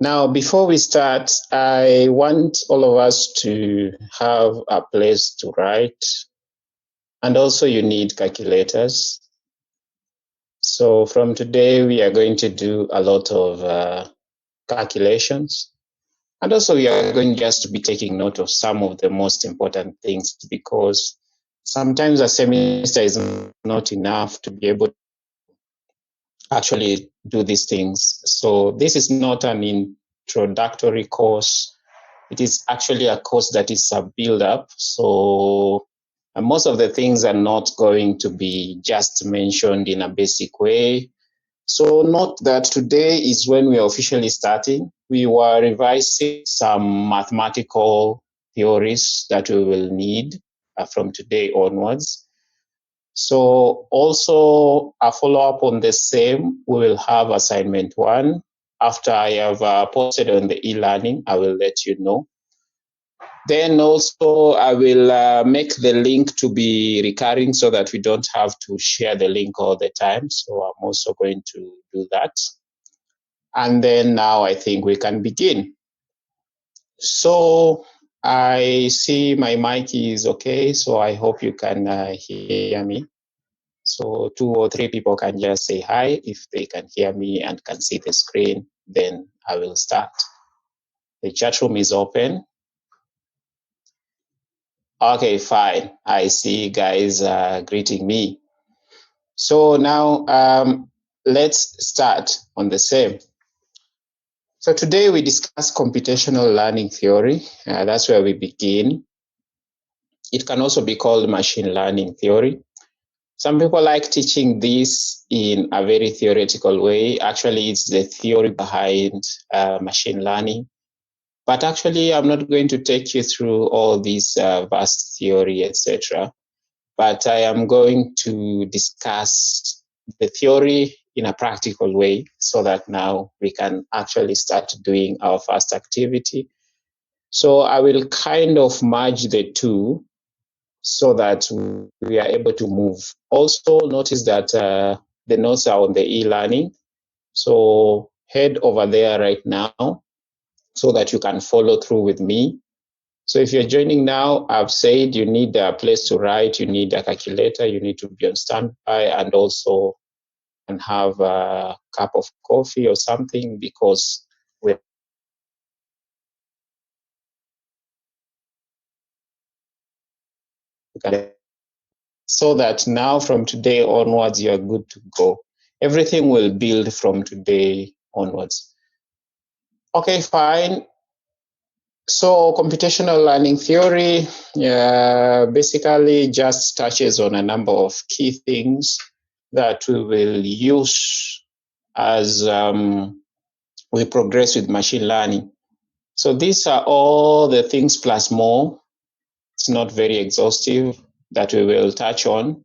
Now, before we start, I want all of us to have a place to write, and also you need calculators. So from today, we are going to do a lot of calculations, and also we are going just to be taking note of some of the most important things, because sometimes a semester is not enough to be able to actually do these things. So this is not an introductory course. It is actually a course that is a build-up. So most of the things are not going to be just mentioned in a basic way. So note that today is when we are officially starting. We were revising some mathematical theories that we will need from today onwards. So also a follow-up on the same, we will have assignment 1. After I have posted on the e-learning, I will let you know. Then also I will make the link to be recurring so that we don't have to share the link all the time. So I'm also going to do that. And then now I think we can begin. So I see my mic is okay. So I hope you can hear me. So 2 or 3 people can just say hi if they can hear me and can see the screen, then I will start. The chat room is open. Okay, fine. I see guys greeting me. So now let's start on the same. So today we discuss computational learning theory. That's where we begin. It can also be called machine learning theory. Some people like teaching this in a very theoretical way. Actually, it's the theory behind machine learning. But actually, I'm not going to take you through all this vast theory, etc. But I am going to discuss the theory in a practical way so that now we can actually start doing our first activity. So I will kind of merge the two so that we are able to move. Also notice that the notes are on the e-learning. So head over there right now so that you can follow through with me. So if you're joining now, I've said you need a place to write, you need a calculator, you need to be on standby, and also can have a cup of coffee or something, because we're so that now from today onwards, you're good to go. Everything will build from today onwards. Okay, fine. So computational learning theory basically just touches on a number of key things that we will use as we progress with machine learning. So these are all the things plus more. It's not very exhaustive that we will touch on.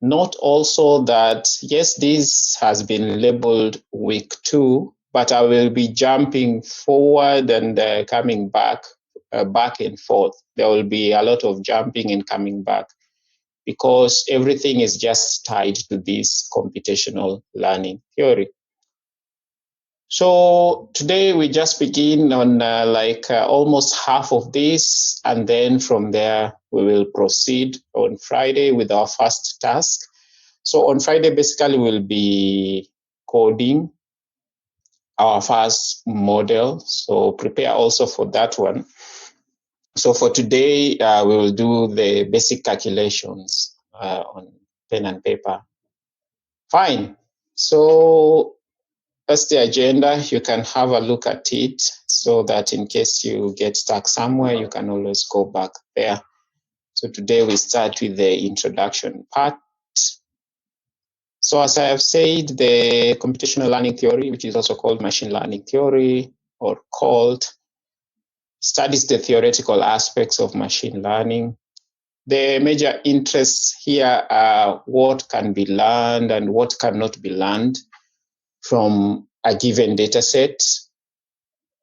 Note also that, yes, this has been labeled week 2, but I will be jumping forward and coming back and forth. There will be a lot of jumping and coming back because everything is just tied to this computational learning theory. So today we just begin on almost half of this, and then from there we will proceed on Friday with our first task. So on Friday, basically, we'll be coding our first model. So prepare also for that one. So for today, we will do the basic calculations on pen and paper. Fine. So that's the agenda. You can have a look at it so that in case you get stuck somewhere, you can always go back there. So today we start with the introduction part. So as I have said, the computational learning theory, which is also called machine learning theory or COLT, studies the theoretical aspects of machine learning. The major interests here are what can be learned and what cannot be learned from a given data set.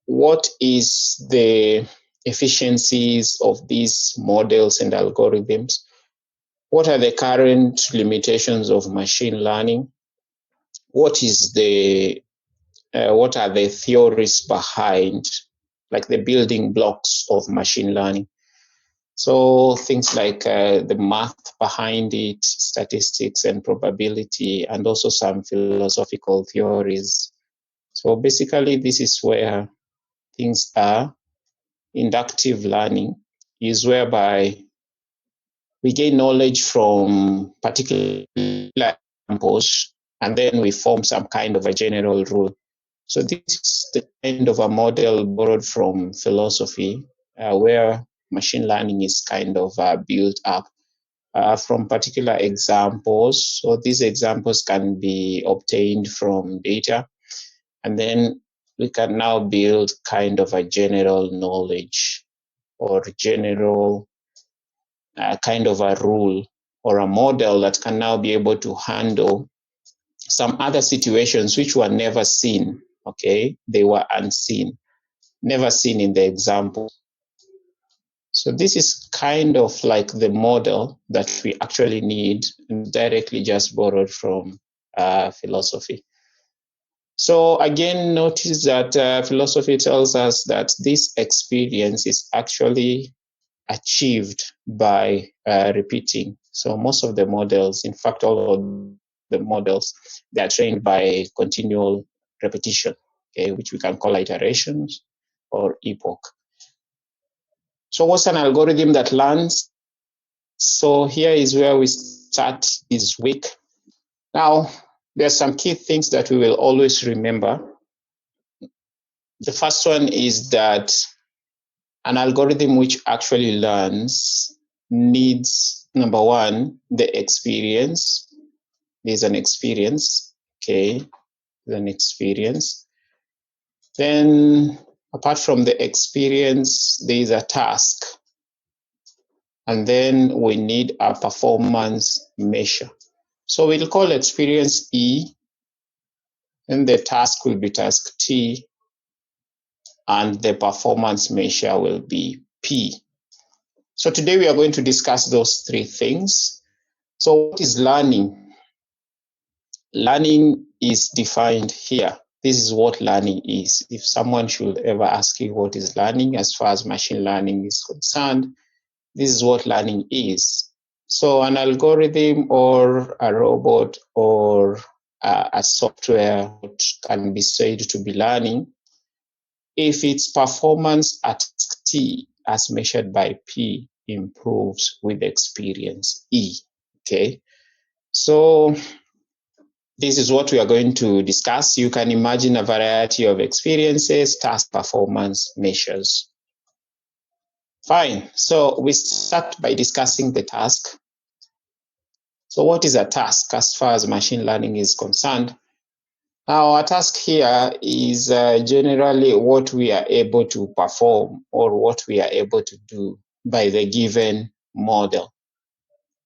What is the efficiencies of these models and algorithms? What are the current limitations of machine learning? What is the what are the theories behind, like the building blocks of machine learning. So things like the math behind it, statistics and probability, and also some philosophical theories. So basically, this is where things are. Inductive learning is whereby we gain knowledge from particular examples, and then we form some kind of a general rule. So this is the kind of a model borrowed from philosophy, where machine learning is kind of built up from particular examples. So these examples can be obtained from data, and then we can now build kind of a general knowledge or general kind of a rule or a model that can now be able to handle some other situations which were never seen. Okay, they were unseen, never seen in the example. So this is kind of like the model that we actually need, directly just borrowed from philosophy. So again, notice that philosophy tells us that this experience is actually achieved by repeating. So most of the models, in fact, all of the models, they are trained by continual repetition, okay, which we can call iterations or epoch. So what's an algorithm that learns? So here is where we start this week. Now, there are some key things that we will always remember. The first one is that an algorithm which actually learns needs, number one, the experience. There's an experience, okay, there's an experience. Then, apart from the experience, there is a task. And then we need a performance measure. So we'll call experience E, and the task will be task T, and the performance measure will be P. So today we are going to discuss those three things. So what is learning? Learning is defined here. This is what learning is. If someone should ever ask you what is learning as far as machine learning is concerned, this is what learning is. So an algorithm or a robot or a software can be said to be learning if its performance at T as measured by P improves with experience E. Okay, so this is what we are going to discuss. You can imagine a variety of experiences, task performance measures. Fine, so we start by discussing the task. So what is a task as far as machine learning is concerned? Now, a task here is generally what we are able to perform or what we are able to do by the given model.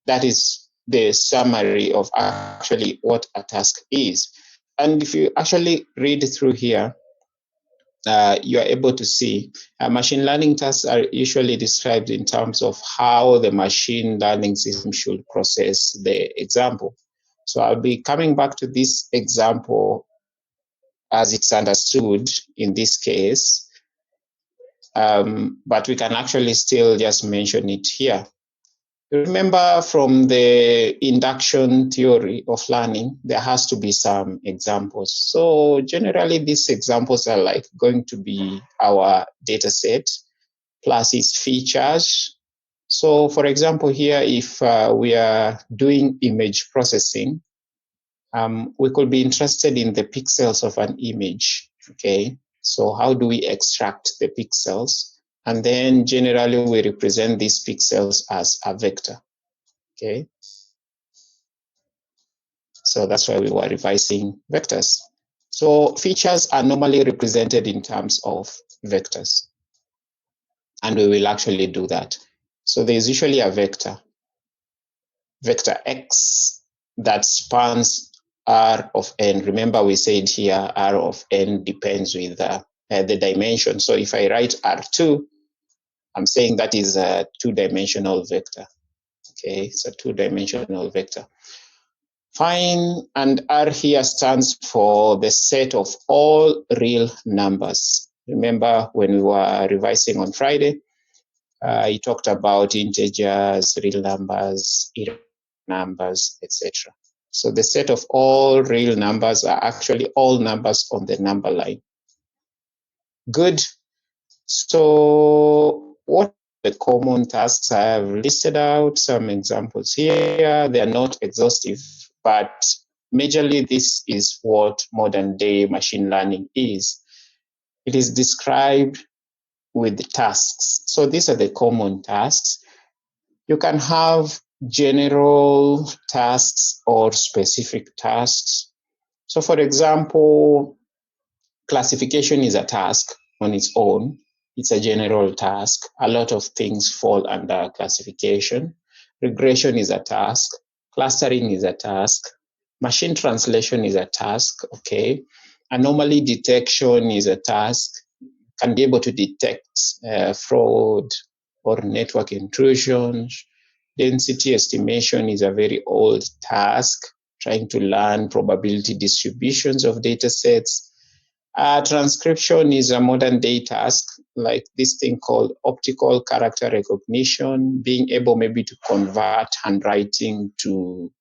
That is the summary of actually what a task is. And if you actually read through here, you are able to see machine learning tasks are usually described in terms of how the machine learning system should process the example. So I'll be coming back to this example as it's understood in this case, but we can actually still just mention it here. Remember, from the induction theory of learning, there has to be some examples. So generally, these examples are like going to be our data set plus its features. So for example, here, if we are doing image processing, we could be interested in the pixels of an image, okay? So how do we extract the pixels? And then generally we represent these pixels as a vector, okay? So that's why we were revising vectors. So features are normally represented in terms of vectors. And we will actually do that. So there's usually a vector X, that spans R of n. Remember we said here R of n depends with the dimension. So if I write R2, I'm saying that is a two-dimensional vector. Okay, it's a two-dimensional vector. Fine, and R here stands for the set of all real numbers. Remember when we were revising on Friday, he talked about integers, real numbers, irregular numbers, etc. So the set of all real numbers are actually all numbers on the number line. Good. So what are the common tasks? I have listed out some examples here. They are not exhaustive, but majorly this is what modern day machine learning is. It is described with the tasks. So these are the common tasks. You can have general tasks or specific tasks. So for example, classification is a task on its own. It's a general task. A lot of things fall under classification. Regression is a task. Clustering is a task. Machine translation is a task, okay? Anomaly detection is a task. Can be able to detect fraud or network intrusions. Density estimation is a very old task, trying to learn probability distributions of data sets. Transcription is a modern day task, like this thing called optical character recognition, being able maybe to convert handwriting to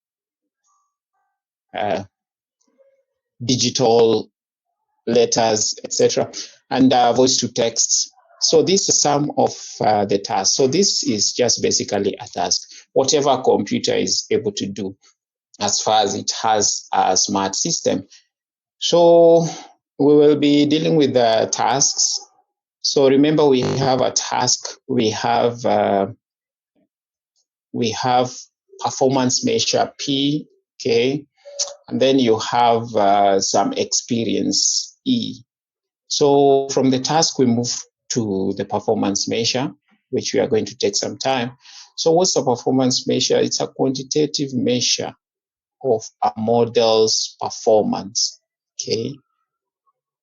digital letters, etc., and voice to text. So these are some of the tasks. So this is just basically a task, whatever a computer is able to do as far as it has a smart system. So we will be dealing with the tasks. So remember, we have a task, we have performance measure P, okay, and then you have some experience E. So from the task, we move to the performance measure, which we are going to take some time. So what's a performance measure? It's a quantitative measure of a model's performance, okay?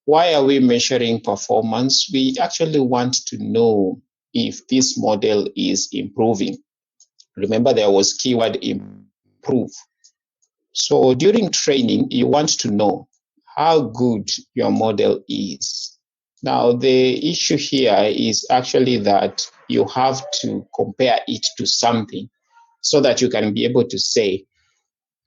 Why are we measuring performance? We actually want to know if this model is improving. Remember, there was keyword improve. So during training, you want to know how good your model is. Now, the issue here is actually that you have to compare it to something so that you can be able to say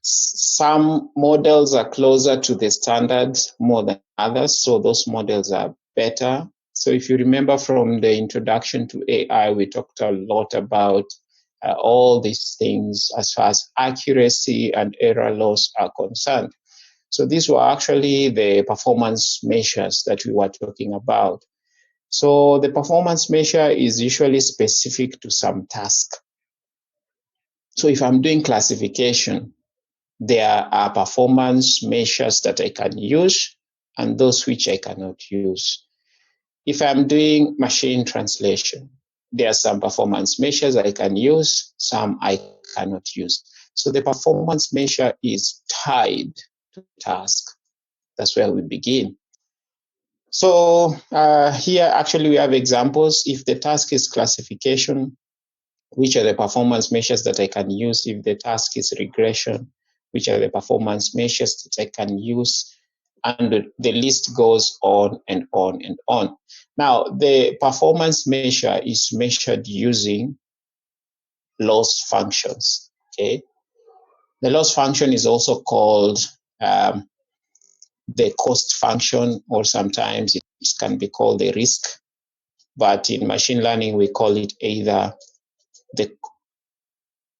some models are closer to the standards more than others, so those models are better. So if you remember from the introduction to AI, we talked a lot about all these things as far as accuracy and error loss are concerned. So these were actually the performance measures that we were talking about. So the performance measure is usually specific to some task. So if I'm doing classification, there are performance measures that I can use and those which I cannot use. If I'm doing machine translation, there are some performance measures I can use, some I cannot use. So the performance measure is tied to the task. That's where we begin. So here actually we have examples. If the task is classification, which are the performance measures that I can use? If the task is regression, which are the performance measures that I can use? And the list goes on and on and on. Now, the performance measure is measured using loss functions, okay? The loss function is also called the cost function, or sometimes it can be called the risk. But in machine learning, we call it either the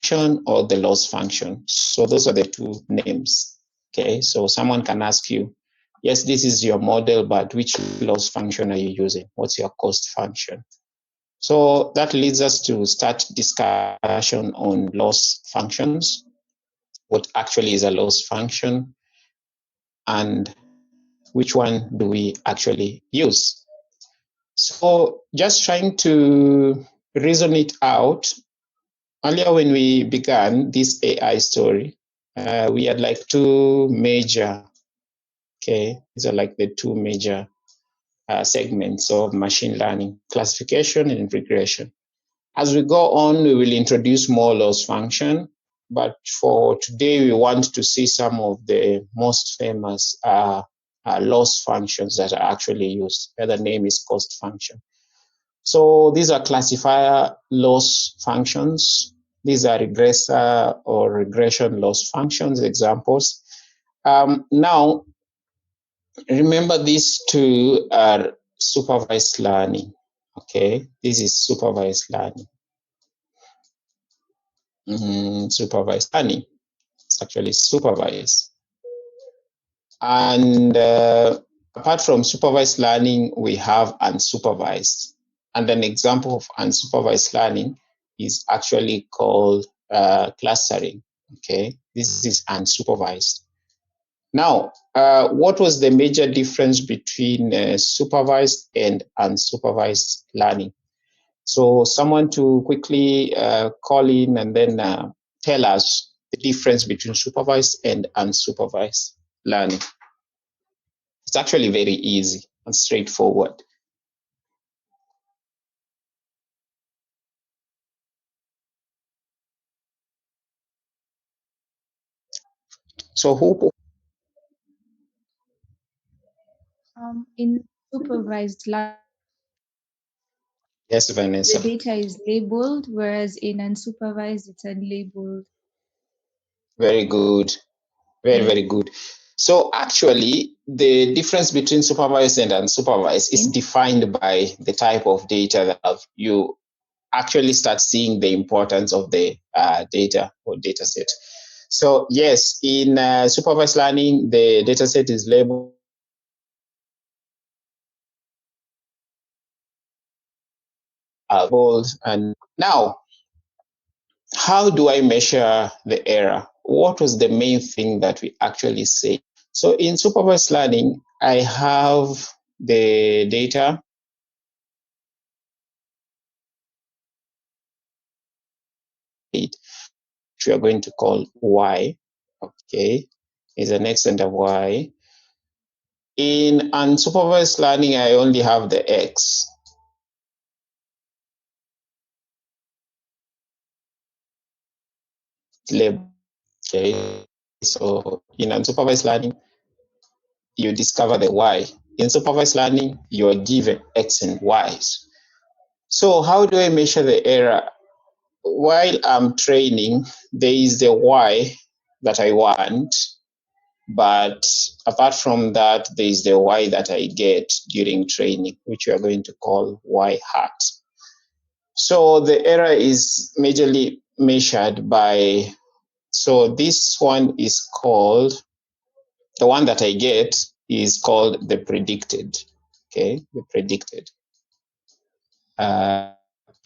function or the loss function. So those are the two names. Okay, so someone can ask you, yes, this is your model, but which loss function are you using? What's your cost function? So that leads us to start discussion on loss functions. What actually is a loss function? And which one do we actually use? So just trying to reason it out. Earlier when we began this AI story, we had like two major, okay, these are like the two major segments of machine learning, classification and regression. As we go on, we will introduce more loss function, but for today, we want to see some of the most famous loss functions that are actually used. The other name is cost function. So these are classifier loss functions. These are regressor or regression loss functions examples. Now, remember these two are supervised learning. Okay, this is supervised learning. Supervised learning. It's actually supervised. And apart from supervised learning, we have unsupervised. And an example of unsupervised learning is actually called clustering. Okay, this is unsupervised. Now, what was the major difference between supervised and unsupervised learning? So someone to quickly call in and then tell us the difference between supervised and unsupervised learning. It's actually very easy and straightforward. So who? In supervised learning, Yes, the Vanessa. data is labeled, whereas in unsupervised, it's unlabeled. Very good. Very good. So actually, the difference between supervised and unsupervised is defined by the type of data that you actually start seeing the importance of the data or data set. So yes, in supervised learning, the data set is labeled and now how do I measure the error? What was the main thing that we actually say? So in supervised learning, I have the data, which we are going to call Y. Okay, is an extent of Y. In unsupervised learning, I only have the X. Label. Okay, so in unsupervised learning, you discover the Y. In supervised learning, you are given X and Y's. So how do I measure the error? While I'm training, there is the Y that I want, but apart from that, there is the Y that I get during training, which we are going to call Y hat. So the error is majorly measured by, so this one is called, the one that I get is called the predicted. Okay, the predicted.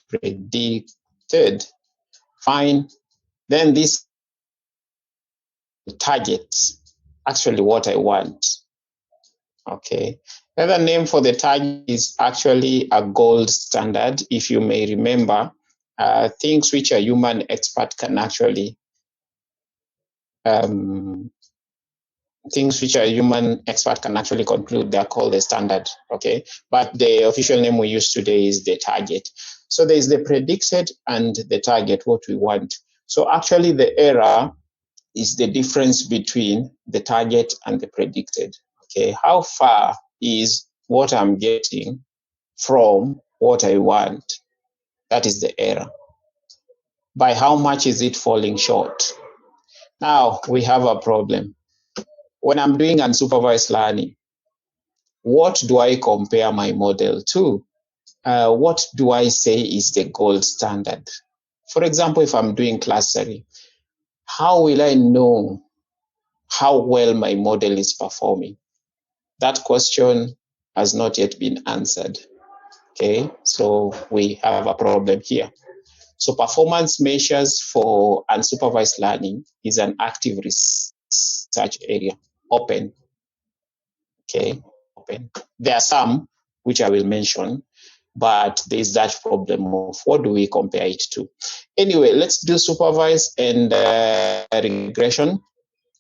Predicted. Fine. Then this target, actually what I want. Okay. Another name for the target is actually a gold standard. If you may remember, things which a human expert can actually things which a human expert can actually conclude, they're called a standard. Okay, but the official name we use today is the target. So there is the predicted and the target, what we want. So actually the error is the difference between the target and the predicted. Okay, how far is what I'm getting from what I want? That is the error. By how much is it falling short? Now we have a problem. When I'm doing unsupervised learning, what do I compare my model to? What do I say is the gold standard? For example, if I'm doing clustering, how will I know how well my model is performing? That question has not yet been answered. Okay, so we have a problem here. So performance measures for unsupervised learning is an active research area, open. Okay, open. There are some which I will mention, but there's that problem of what do we compare it to? Anyway, let's do supervised and regression,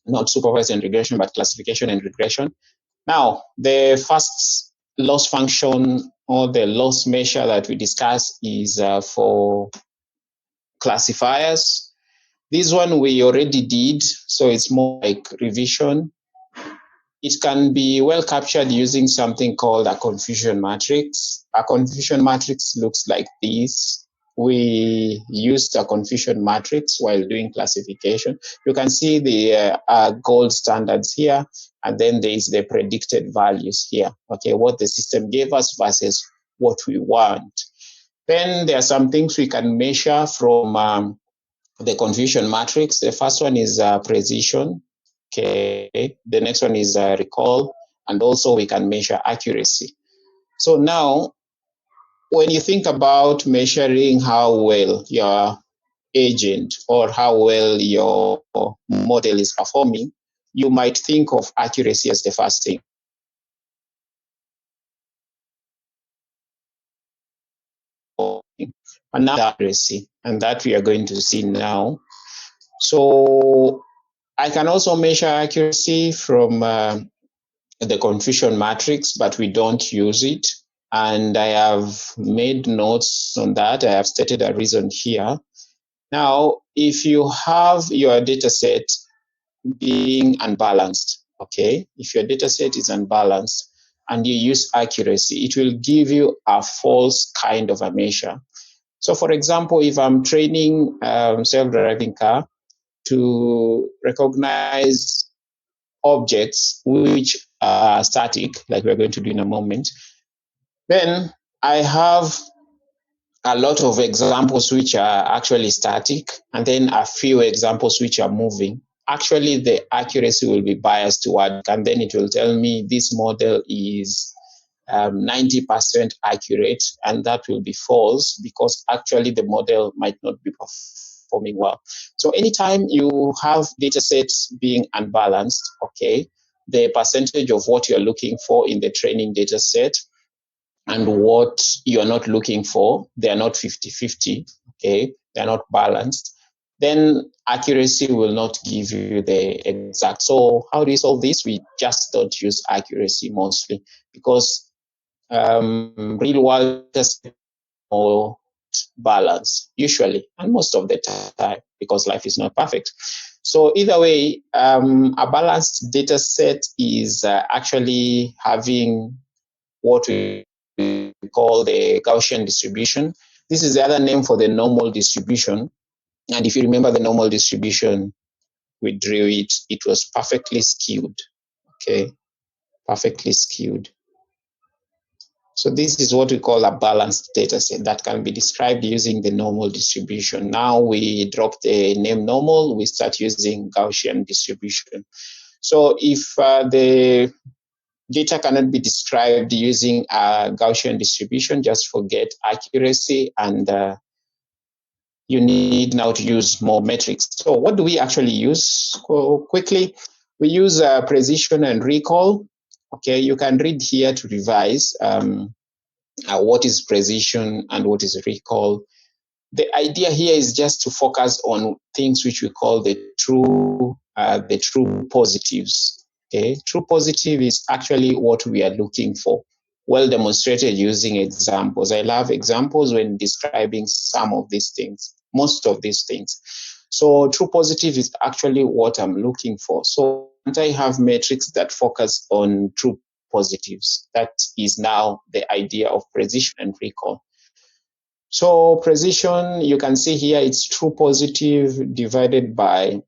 not supervised and regression, but classification and regression. Now, the first loss function or the loss measure that we discuss is for classifiers. This one we already did, so it's more like revision. It can be well captured using something called a confusion matrix. A confusion matrix looks like this. We used a confusion matrix while doing classification. You can see the gold standards here, and then there is the predicted values here. Okay, what the system gave us versus what we want. Then there are some things we can measure from the confusion matrix. The first one is precision. Okay, the next one is recall, and also we can measure accuracy. So now, when you think about measuring how well your agent or how well your model is performing, you might think of accuracy as the first thing. And now accuracy, and that we are going to see now. So I can also measure accuracy from the confusion matrix, but we don't use it. And I have made notes on that. I have stated a reason here. Now, if you have your data set being unbalanced, okay, if your data set is unbalanced and you use accuracy, it will give you a false kind of a measure. So, for example, if I'm training self-driving car to recognize objects which are static, like we're going to do in a moment, then I have a lot of examples which are actually static, and then a few examples which are moving. Actually, the accuracy will be biased toward, and then it will tell me this model is 90% accurate, and that will be false because actually the model might not be performing well. So anytime you have data sets being unbalanced, okay, the percentage of what you're looking for in the training data set and what you're not looking for, they're not 50-50, okay, they're not balanced, then accuracy will not give you the exact. So how do you solve this? We just don't use accuracy mostly because real world tests more balance usually, and most of the time, because life is not perfect. So either way, a balanced data set is actually having what we call the Gaussian distribution. This is the other name for the normal distribution. And if you remember the normal distribution, we drew it, it was perfectly skewed. Okay, perfectly skewed. So this is what we call a balanced data set that can be described using the normal distribution. Now we drop the name normal, we start using Gaussian distribution. So if the data cannot be described using a Gaussian distribution, just forget accuracy, and you need now to use more metrics. So what do we actually use? Quickly, we use precision and recall. Okay, you can read here to revise what is precision and what is recall. The idea here is just to focus on things which we call the true positives. Okay, true positive is actually what we are looking for. Well demonstrated using examples. I love examples when describing some of these things, most of these things. So true positive is actually what I'm looking for. So I have metrics that focus on true positives. That is now the idea of precision and recall. So precision, you can see here, it's true positive divided by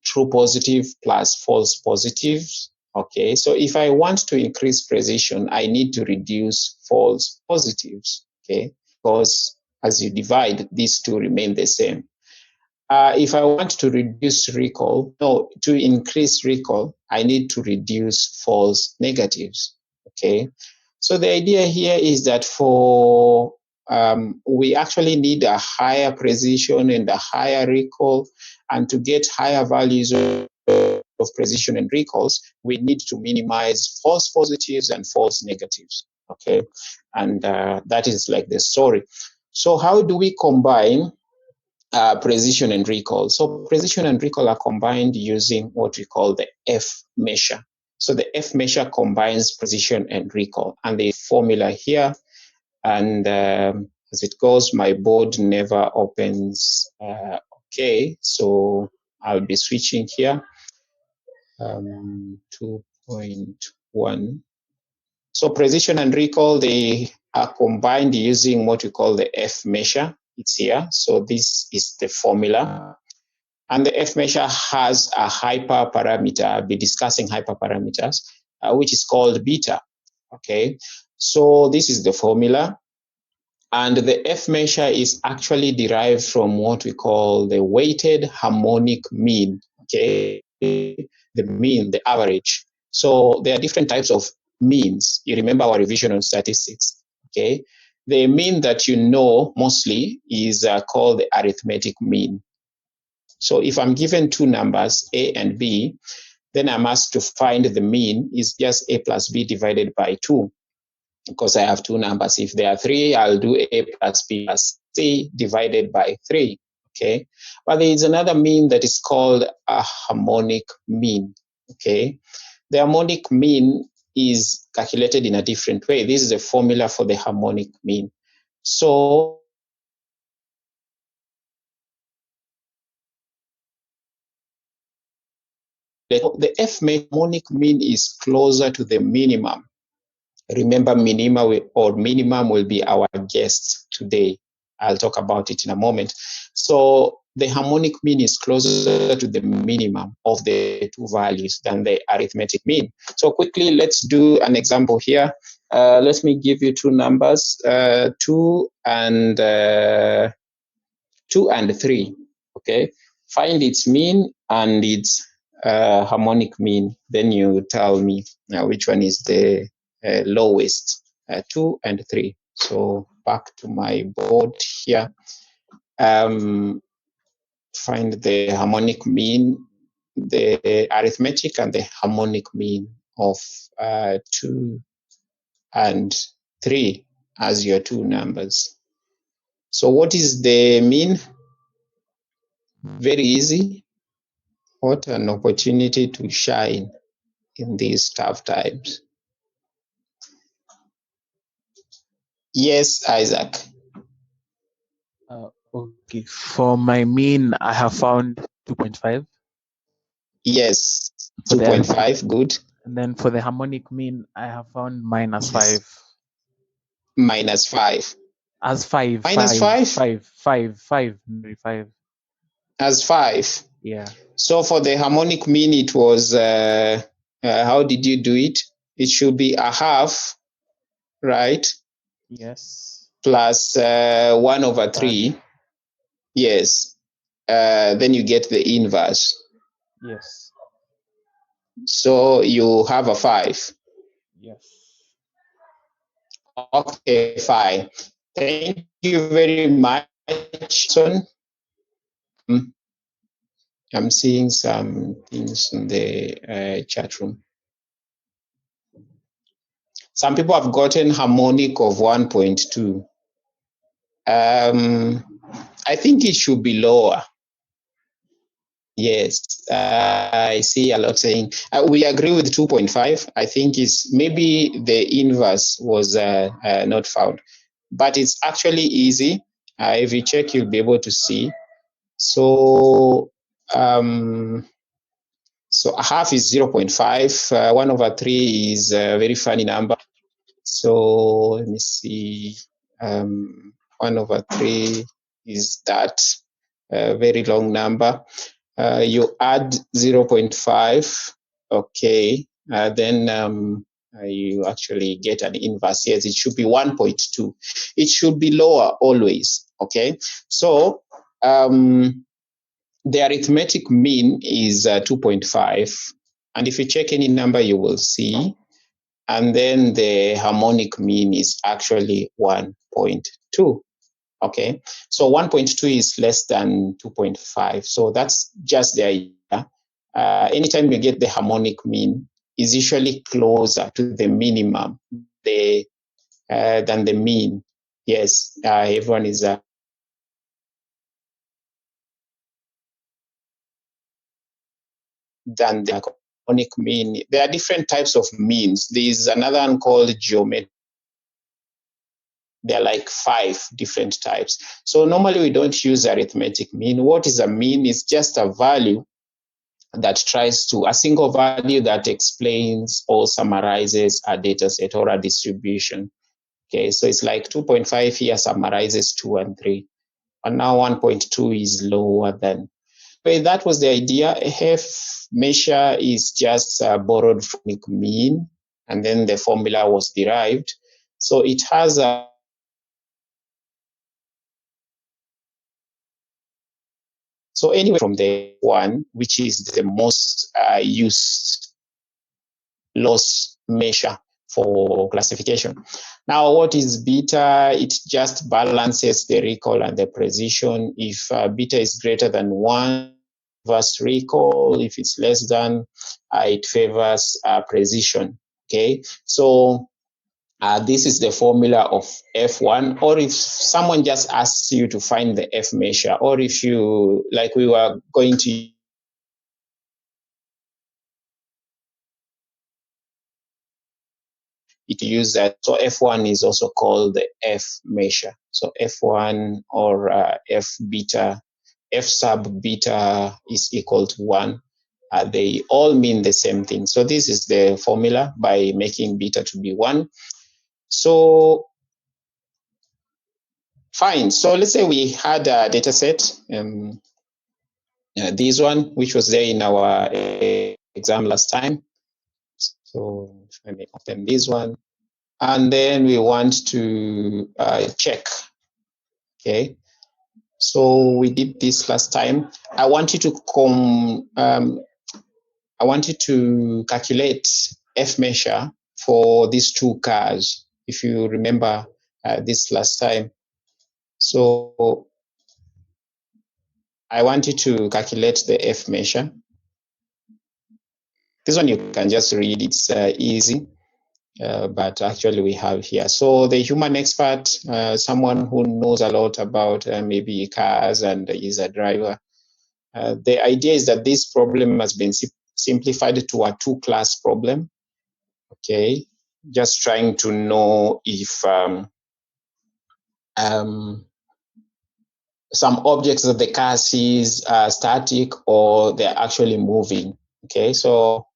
true positive plus false positives. Okay, so if I want to increase precision, I need to reduce false positives. Okay, because as you divide, these two remain the same. If I want to reduce recall, no, to increase recall, I need to reduce false negatives. Okay, so the idea here is that for we actually need a higher precision and a higher recall, and to get higher values of precision and recalls, we need to minimize false positives and false negatives. Okay, and that is like the story. So how do we combine precision and recall? So precision and recall are combined using what we call the F measure. So the F measure combines precision and recall, and the formula here. And as it goes, my board never opens. Okay, so I'll be switching here. 2.1. So precision and recall, they are combined using what we call the F measure. It's here. So this is the formula. And the F measure has a hyperparameter. I'll be discussing hyperparameters, which is called beta. Okay, so this is the formula. And the F measure is actually derived from what we call the weighted harmonic mean. Okay, the mean, the average. So there are different types of means. You remember our revision on statistics. Okay, the mean that you know mostly is called the arithmetic mean. So if I'm given two numbers, A and B, then I'm asked to find the mean is just A plus B divided by 2, because I have two numbers. If there are three, I'll do A plus B plus C divided by 3. Okay, but there is another mean that is called a harmonic mean. Okay, the harmonic mean is calculated in a different way. This is a formula for the harmonic mean. So the F harmonic mean is closer to the minimum. Remember, minimum will be our guest today. I'll talk about it in a moment. So the harmonic mean is closer to the minimum of the two values than the arithmetic mean. So quickly, let's do an example here. Let me give you two numbers, 2 and 3. Okay, find its mean and its harmonic mean. Then you tell me which one is the lowest. 2 and 3. So back to my board here. Find the harmonic mean, the arithmetic and the harmonic mean of 2 and 3 as your two numbers. So what is the mean? Very easy. What an opportunity to shine in these tough times. Yes, Isaac. Okay. For my mean, I have found 2.5. Yes, For the 2.5, good. And then for the harmonic mean, I have found minus Yes. 5. Minus 5. As 5. Minus 5? 5. As 5. Yeah. So for the harmonic mean, it was, how did you do it? It should be a half, right? Yes. Plus 1 over 3. Yes. Then you get the inverse. Yes. So you have a 5. Yes. Okay, fine. Thank you very much, son. I'm seeing some things in the chat room. Some people have gotten harmonic of 1.2. I think it should be lower. Yes, I see a lot saying we agree with 2.5. I think it's maybe the inverse was not found, but it's actually easy. If you check, you'll be able to see. So so a half is 0.5. 1 over 3 is a very funny number. So let me see. 1 over 3 is that very long number. You add 0.5. Okay. Then you actually get an inverse. Yes, it should be 1.2. It should be lower always. Okay. So the arithmetic mean is 2.5. And if you check any number, you will see. And then the harmonic mean is actually 1.2. Okay, so 1.2 is less than 2.5. So that's just the idea. Anytime you get the harmonic mean, is usually closer to the minimum than the mean. Yes, everyone is than the harmonic mean. There are different types of means. There is another one called geometric there are like 5 different types. So normally we don't use arithmetic mean. What is a mean? Is just a value that tries to, a single value that explains or summarizes a data set or a distribution. Okay, so it's like 2.5 here summarizes 2 and 3, and now 1.2 is lower than. But that was the idea. F measure is just borrowed from mean, and then the formula was derived. So it has a so anyway from the one, which is the most used loss measure for classification. Now, what is beta? It just balances the recall and the precision. If beta is greater than 1, favors recall. If it's less than, it favors precision. Okay, so this is the formula of F1. Or if someone just asks you to find the F measure, or if you, like we were going to it use that. So F1 is also called the F measure. So F1 or F beta, F sub beta is equal to 1. They all mean the same thing. So this is the formula by making beta to be 1. So fine. So let's say we had a data set, this one, which was there in our exam last time. So let me open this one. And then we want to check. Okay, so we did this last time. I want you to I want you to calculate F measure for these 2 cars, if you remember this last time. So I want you to calculate the F measure. This one you can just read, it's easy. But actually we have here. So the human expert, someone who knows a lot about maybe cars and is a driver. The idea is that this problem has been simplified to a 2-class problem. Okay, just trying to know if some objects that the car sees are static or they're actually moving. Okay, so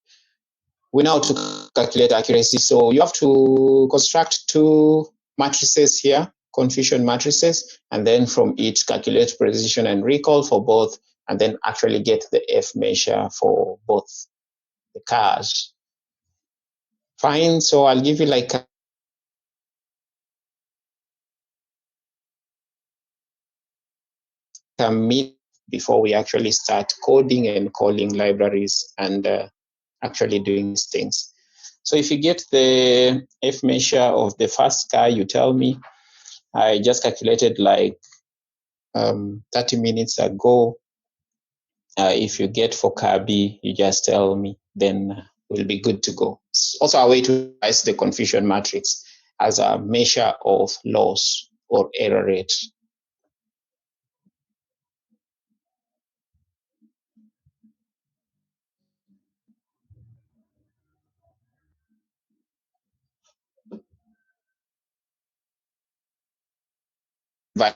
we know how to calculate accuracy. So you have to construct 2 matrices here, confusion matrices, and then from each calculate precision and recall for both, and then actually get the F measure for both the cars. Fine, so I'll give you like a minute before we actually start coding and calling libraries and actually doing these things. So if you get the F measure of the first car, you tell me. I just calculated like 30 minutes ago. If you get for car B, you just tell me, then we'll be good to go. It's also a way to utilize the confusion matrix as a measure of loss or error rate. But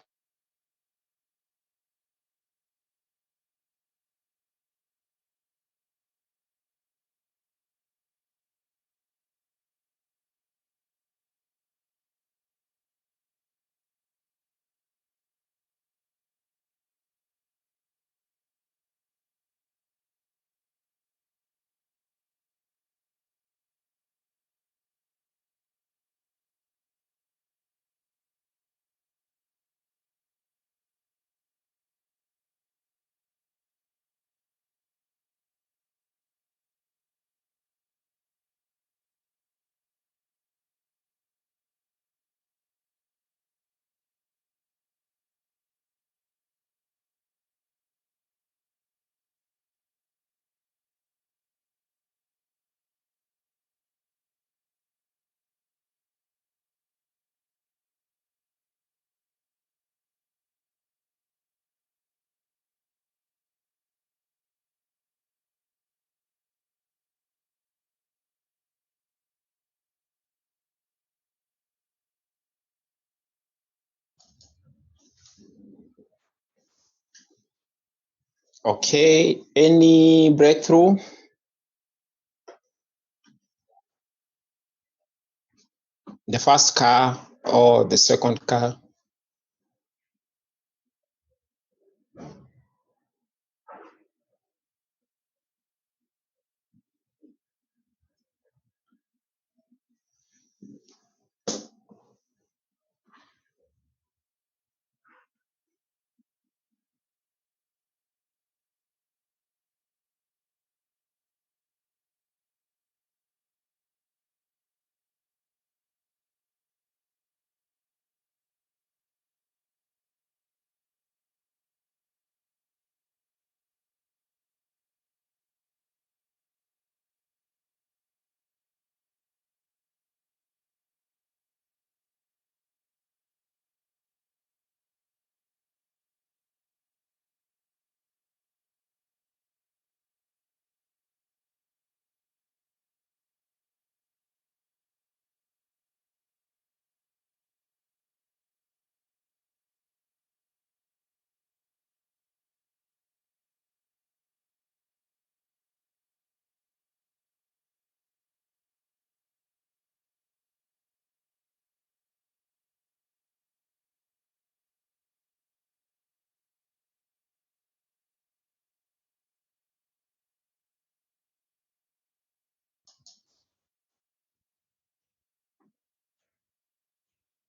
Okay, any breakthrough? The first car or the second car?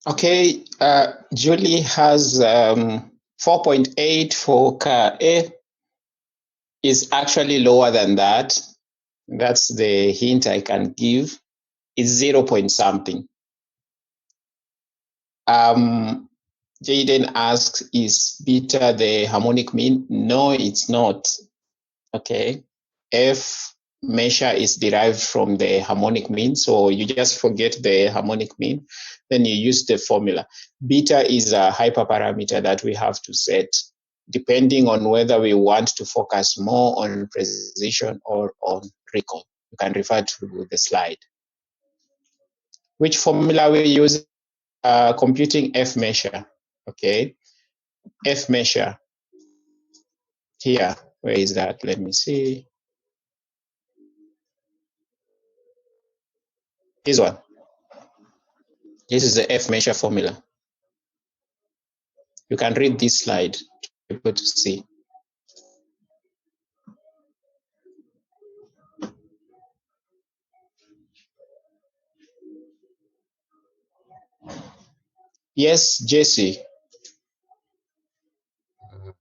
Okay, Julie has 4.8 for car A, is actually lower than that. That's the hint I can give. It's 0 point something. Jaden asks, is beta the harmonic mean? No, it's not. Okay. F measure is derived from the harmonic mean, so you just forget the harmonic mean, then you use the formula. Beta is a hyperparameter that we have to set depending on whether we want to focus more on precision or on recall. You can refer to the slide. Which formula we use? Computing F measure. Okay, F measure here. Where is that? Let me see. This one. This is the F measure formula. You can read this slide to be able to see. Yes, Jesse.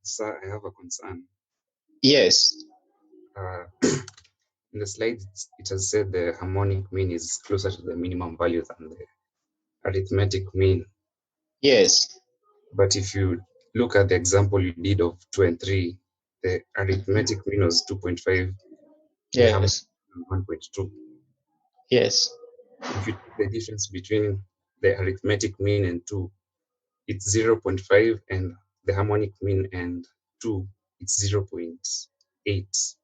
Sir, I have a concern. Yes. In the slide, it has said the harmonic mean is closer to the minimum value than the arithmetic mean. Yes. But if you look at the example you did of 2 and 3, the arithmetic mean was 2.5, the harmonic Yes. was 1.2. Yes. If you take the difference between the arithmetic mean and 2, it's 0.5, and the harmonic mean and 2, it's 0.8.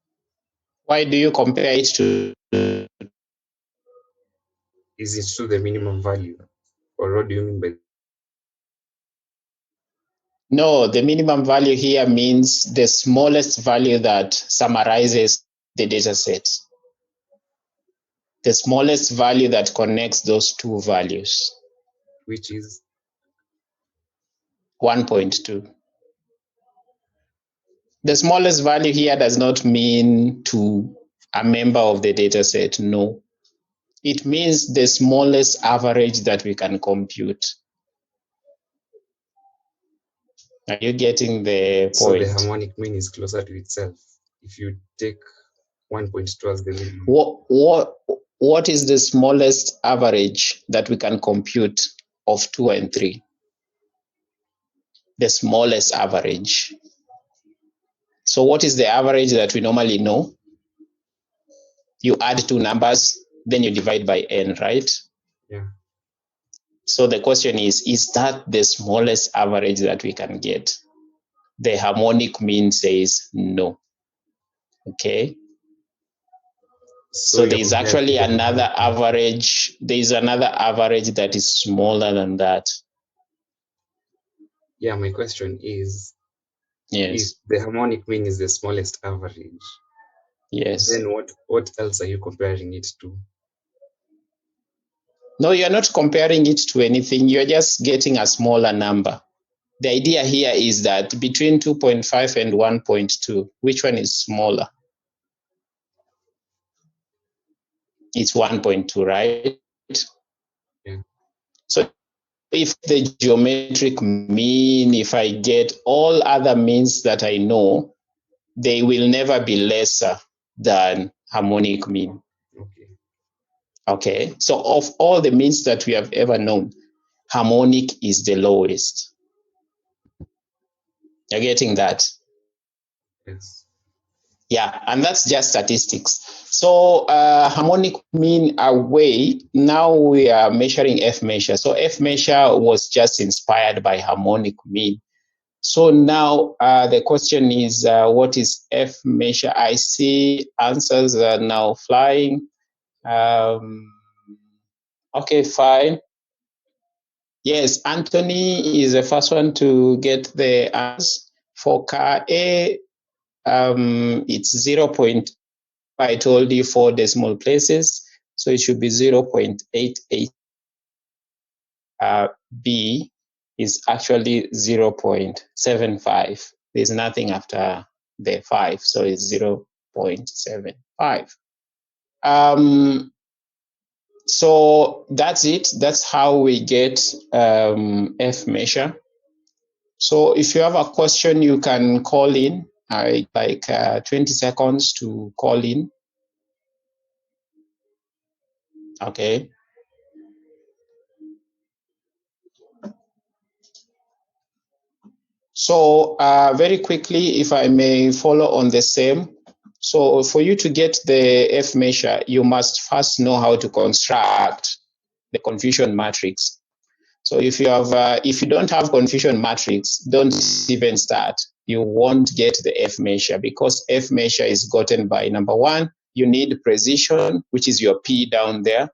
Why do you compare it to? Is it to the minimum value? Or what do you mean by? No, the minimum value here means the smallest value that summarizes the data set. The smallest value that connects those two values. Which is? 1.2. The smallest value here does not mean to a member of the data set, no. It means the smallest average that we can compute. Are you getting the So the point? harmonic mean is closer to itself. If you take 1.2 as the minimum. What is the smallest average that we can compute of 2 and 3? The smallest average. So what is the average that we normally know? You add two numbers, then you divide by n, right? Yeah. So the question is that the smallest average that we can get? The harmonic mean says no. Okay. So there is actually another average. There is another average that is smaller than that. Yeah, my question is, Yes. If the harmonic mean is the smallest average, Yes. then what else are you comparing it to? No, you're not comparing it to anything. You're just getting a smaller number. The idea here is that between 2.5 and 1.2, which one is smaller? It's 1.2, right? Yeah. So if the geometric mean, if I get all other means that I know, they will never be lesser than harmonic mean. Okay. Okay, so of all the means that we have ever known, harmonic is the lowest. You're getting that? Yes. Yeah, and that's just statistics. So harmonic mean away, now we are measuring F measure. So F measure was just inspired by harmonic mean. So now the question is, what is F measure? I see answers are now flying. Okay, fine. Yes, Anthony is the first one to get the answer. For car A, it's 0. I told you 4 decimal places, so it should be 0.88. B is actually 0.75. There's nothing after the 5, so it's 0.75. So that's it. That's how we get F measure. So if you have a question, you can call in, like 20 seconds to call in. Okay. So very quickly, if I may follow on the same. So for you to get the F measure, you must first know how to construct the confusion matrix. So if you don't have confusion matrix, don't even start. You won't get the F measure, because F measure is gotten by, number one, you need precision, which is your P down there.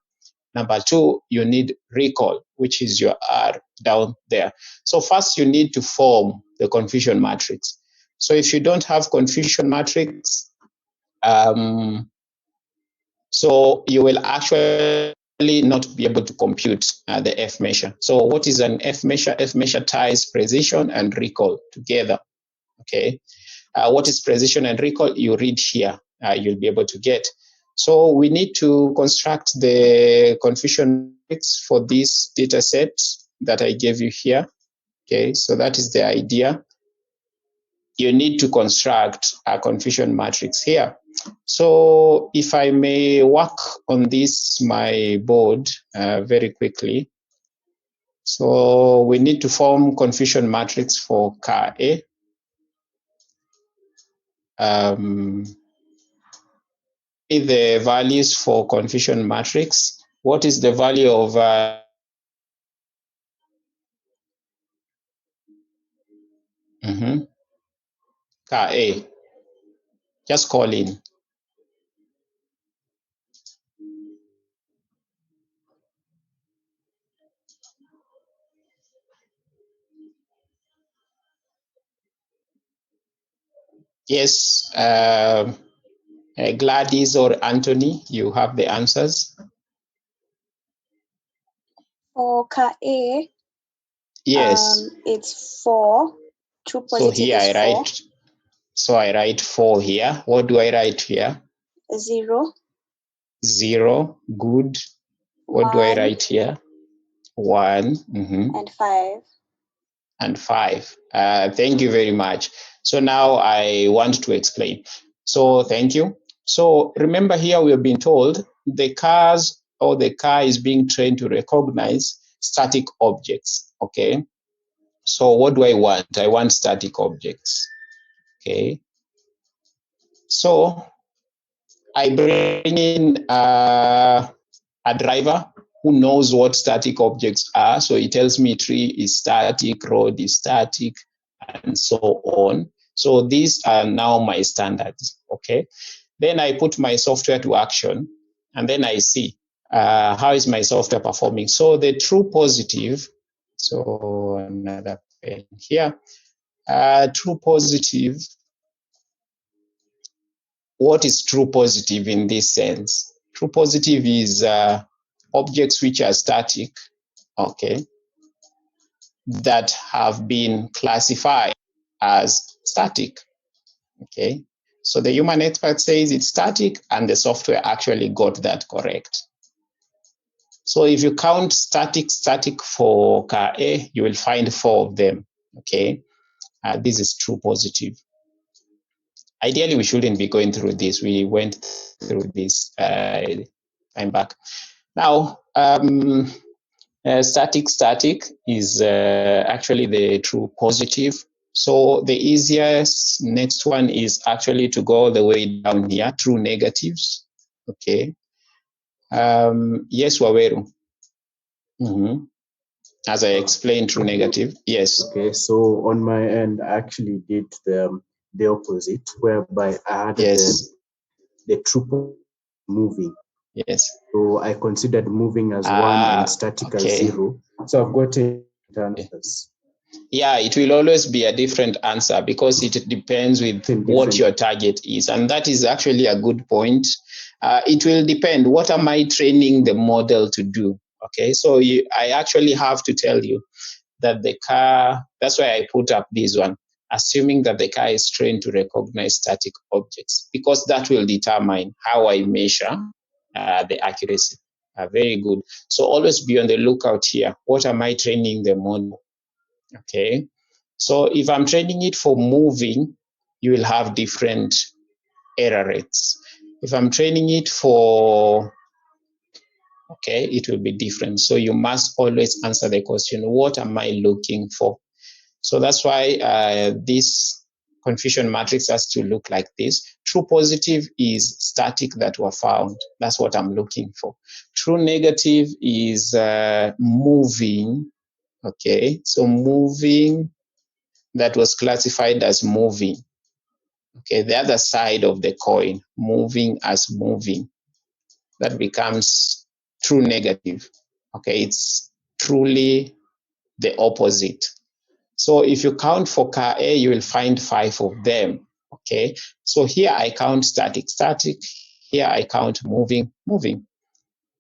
Number two, you need recall, which is your R down there. So first you need to form the confusion matrix. So if you don't have confusion matrix, so you will actually not be able to compute the F measure. So what is an F measure? F measure ties precision and recall together. Okay. What is precision and recall? You read here, you'll be able to get. So we need to construct the confusion matrix for this data set that I gave you here. Okay, so that is the idea. You need to construct a confusion matrix here. So if I may work on this, my board, very quickly. So we need to form confusion matrix for car A. The values for confusion matrix. What is the value of car A? Just call in. Yes, Gladys or Anthony, you have the answers. For car A, Yes. it's 4. True So positive here is I 4. write. So I write 4 here. What do I write here? 0. 0. Good. What do I 1 write here? 1. and 5. And 5. Thank you very much. So now I want to explain. So thank you. So remember, here we have been told the cars or the car is being trained to recognize static objects. Okay. So what do I want? I want static objects. Okay. So I bring in a driver who knows what static objects are. So he tells me tree is static, road is static, and so on. So these are now my standards. Okay. Then I put my software to action, and then I see how is my software performing. So the true positive, so another pen here. True positive. What is true positive in this sense? True positive is objects which are static, okay, that have been classified as static, okay. So the human expert says it's static and the software actually got that correct. So if you count static for car A, you will find 4 of them, okay. This is true positive. Ideally, we shouldn't be going through this. We went through this time back. Now, static is actually the true positive. So the easiest next one is actually to go all the way down here, true negatives. Okay. Yes, Waweru. As I explained, true negative. Yes. Okay, so on my end, I actually did the opposite, whereby I had Yes. the true moving. Yes. So I considered moving as 1 and static as 0. So I've got 8 answers. Yeah, it will always be a different answer because it depends with what your target is. And that is actually a good point. It will depend. What am I training the model to do? Okay, so I actually have to tell you that the car, that's why I put up this one, assuming that the car is trained to recognize static objects, because that will determine how I measure the accuracy. Very good. So always be on the lookout here. What am I training the model? Okay, so if I'm training it for moving, you will have different error rates. If I'm training it for, okay, it will be different. So you must always answer the question, what am I looking for? So that's why this confusion matrix has to look like this. True positive is static that were found. That's what I'm looking for. True negative is moving. Okay, so moving that was classified as moving. Okay, the other side of the coin, moving as moving, that becomes true negative. Okay, it's truly the opposite. So if you count for car A, you will find 5 of them. Okay, so here I count static. Here I count moving.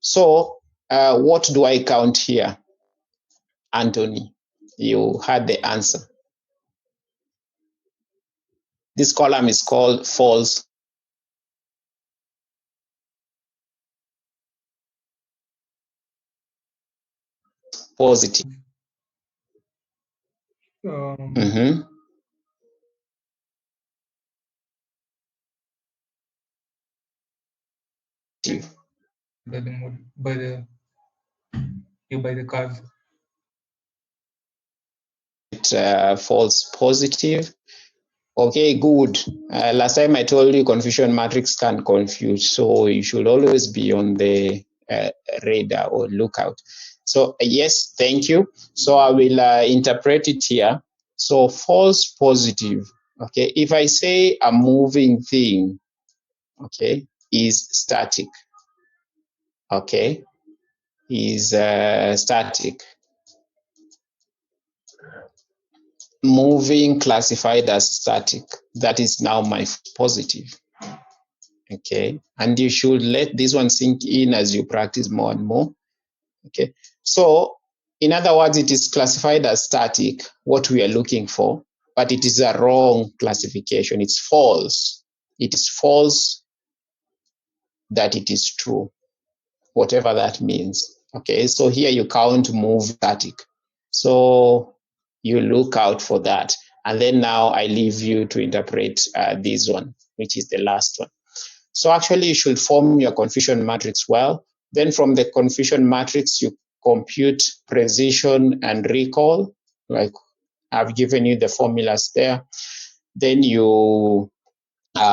So what do I count here? Anthony, you had the answer. This column is called false positive. Mm-hmm. By the cars. False positive. Okay, good. Last time I told you confusion matrix can confuse, so you should always be on the radar or lookout. So yes, thank you. So I will interpret it here. So false positive. Okay, if I say a moving thing, okay, is static. Okay, is static. Moving classified as static. That is now my positive. Okay, and you should let this one sink in as you practice more and more. Okay, so in other words, it is classified as static, what we are looking for, but it is a wrong classification. It's false. It is false that it is true, whatever that means. Okay, so here you count move static. So you look out for that. And then now I leave you to interpret this one, which is the last one. So actually you should form your confusion matrix well. Then from the confusion matrix, you compute precision and recall, like I've given you the formulas there. Then you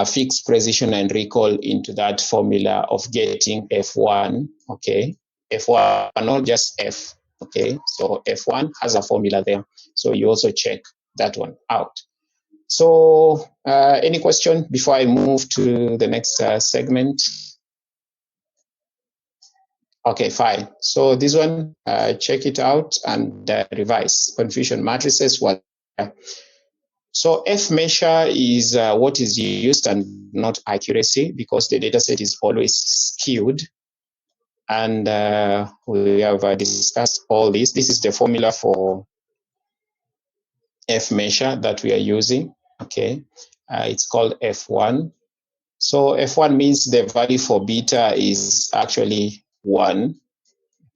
fix precision and recall into that formula of getting F1, okay? F1, not just F, okay? So F1 has a formula there. So you also check that one out. So any question before I move to the next segment? Okay, fine. So this one, check it out and revise. Confusion matrices, what? So F measure is what is used and not accuracy, because the data set is always skewed. And we have discussed all this. This is the formula for F measure that we are using. Okay, it's called F1. So F1 means the value for beta is actually 1.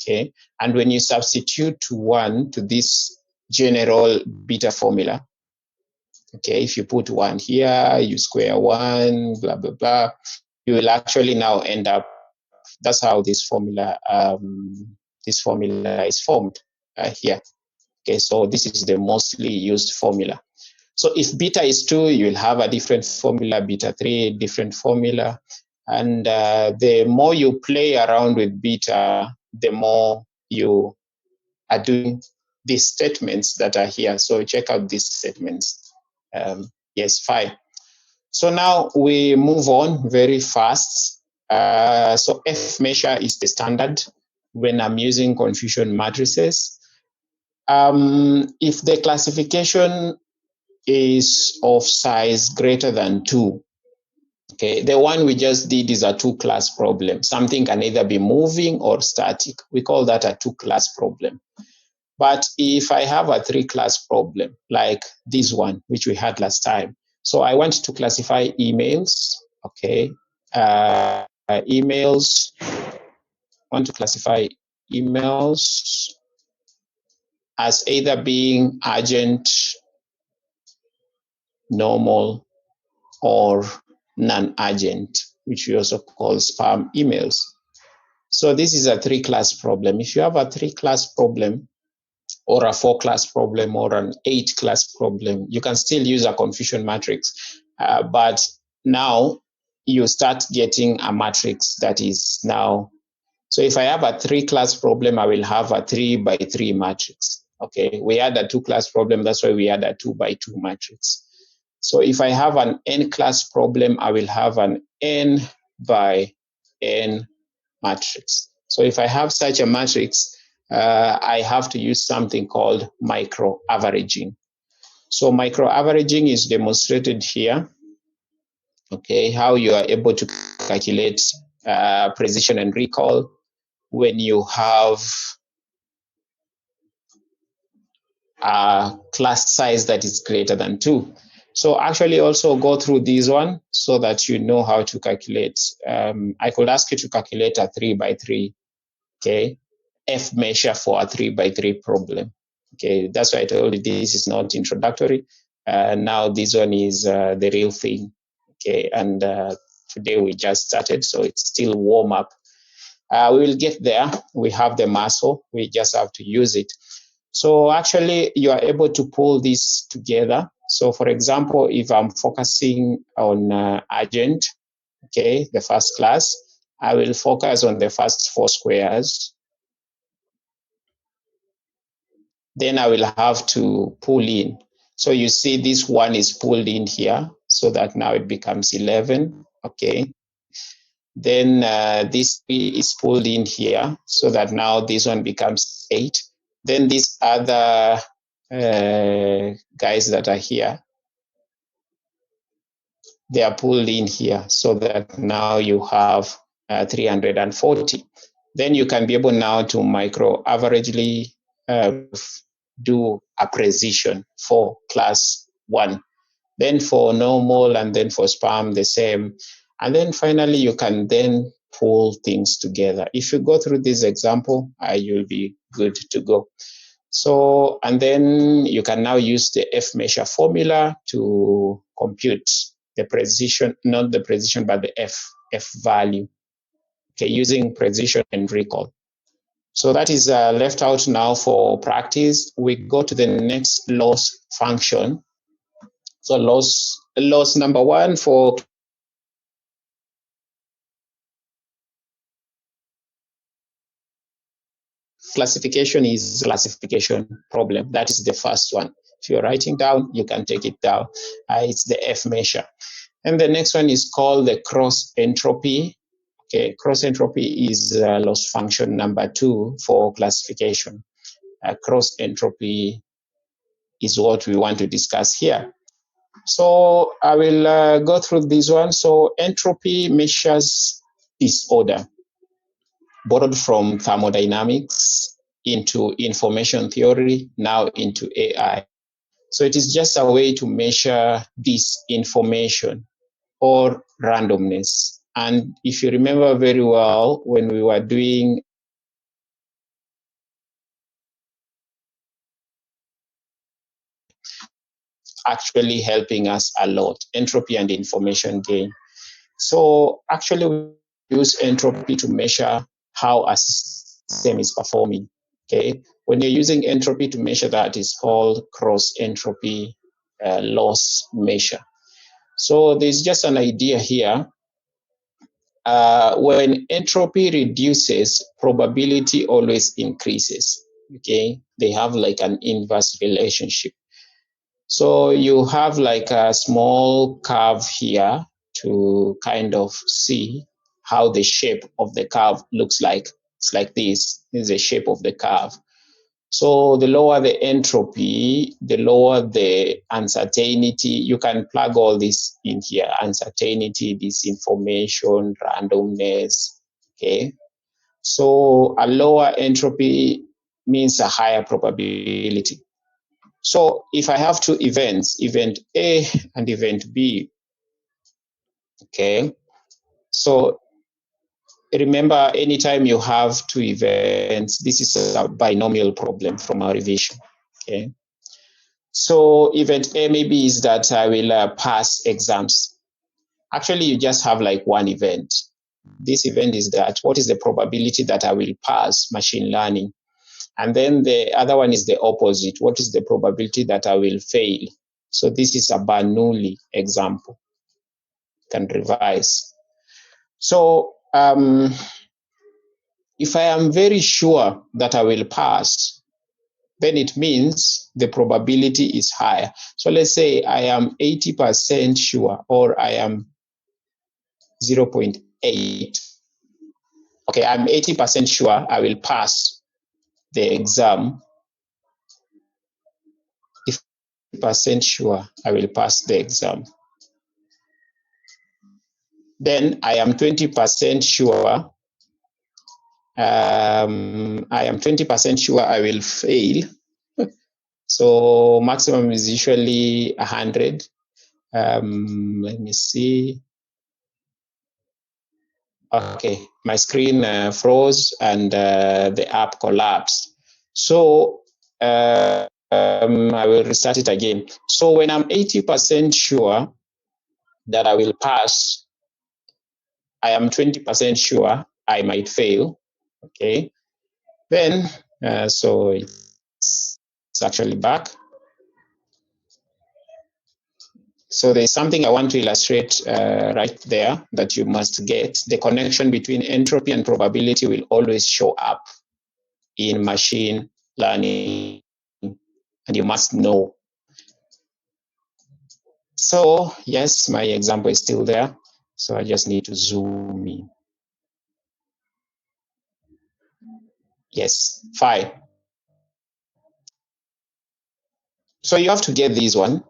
Okay, and when you substitute 1 to this general beta formula, okay, if you put 1 here, you square 1, blah blah blah, you will actually now end up. That's how this formula is formed here. Okay, so this is the mostly used formula. So if beta is 2, you will have a different formula, beta 3, different formula. And the more you play around with beta, the more you are doing these statements that are here. So check out these statements. Yes, fine. So now we move on very fast. So F measure is the standard when I'm using confusion matrices. If the classification is of size greater than 2, okay, the one we just did is a 2-class problem. Something can either be moving or static. We call that a 2-class problem. But if I have a 3-class problem, like this one, which we had last time, so I want to classify emails, okay, emails, want to classify emails as either being urgent, normal, or non-urgent, which we also call spam emails. So this is a 3-class problem. If you have a 3-class problem, or a 4-class problem, or an 8-class problem, you can still use a confusion matrix. But now you start getting a matrix that is now, so if I have a 3-class problem, I will have a 3 by 3 matrix. Okay, we had a 2-class problem, that's why we had a 2 by 2 matrix. So if I have an n-class problem, I will have an n by n matrix. So if I have such a matrix, I have to use something called micro-averaging. So micro-averaging is demonstrated here. Okay, how you are able to calculate precision and recall when you have a class size that is greater than 2. So actually also go through this one so that you know how to calculate. I could ask you to calculate a 3 by 3, okay, F measure for a 3 by 3 problem. Okay, that's why I told you this is not introductory. Now this one is the real thing. Okay, and today we just started, so it's still warm up. We will get there. We have the muscle. We just have to use it. So actually, you are able to pull this together. So for example, if I'm focusing on urgent, okay, the first class, I will focus on the first 4 squares. Then I will have to pull in. So you see this one is pulled in here, so that now it becomes 11, okay. Then this 3 is pulled in here, so that now this one becomes 8. Then these other guys that are here, they are pulled in here, so that now you have 340. Then you can be able now to micro-averagely do a precision for class 1. Then for normal, and then for spam, the same. And then finally, you can then pull things together. If you go through this example, you'll be good to go. So, and then you can now use the F measure formula to compute the precision, not the precision, but the F value, okay, using precision and recall. So that is left out now for practice. We go to the next loss function. So loss number 1 for classification is classification problem. That is the first one. If you're writing down, you can take it down. It's the F measure. And the next one is called the cross entropy. Okay, cross entropy is loss function number 2 for classification. Cross entropy is what we want to discuss here. So I will go through this one. So entropy measures disorder, borrowed from thermodynamics into information theory, now into AI. So it is just a way to measure this information or randomness. And if you remember very well, when we were doing actually helping us a lot, entropy and information gain. So actually we use entropy to measure how a system is performing. Okay, when you're using entropy to measure that, is called cross entropy loss measure. So there's just an idea here. When entropy reduces, probability always increases. Okay, they have like an inverse relationship. So you have like a small curve here to kind of see how the shape of the curve looks like. It's like this. This is the shape of the curve. So the lower the entropy, the lower the uncertainty. You can plug all this in here: uncertainty, disinformation, randomness. Okay. So a lower entropy means a higher probability. So if I have two events, event A and event B, okay. So remember, anytime you have two events, this is a binomial problem from our revision, okay. So event A maybe is that I will pass exams. Actually, you just have like one event. This event is that what is the probability that I will pass machine learning? And then the other one is the opposite. What is the probability that I will fail? So this is a Bernoulli example. Can revise. So if I am very sure that I will pass, then it means the probability is higher. So let's say I am 80% sure, or I am 0.8. Okay, I'm 80% sure I will pass the exam. If 80% sure I will pass the exam, then I am 20% sure. I am 20% sure I will fail. So maximum is usually 100. Let me see. Okay, my screen froze and the app collapsed. So I will restart it again. So when I'm 80% sure that I will pass, I am 20% sure I might fail. Okay, then so it's actually back. So there's something I want to illustrate right there that you must get. The connection between entropy and probability will always show up in machine learning, and you must know. So yes, my example is still there. So I just need to zoom in. Yes, fine. So you have to get this one.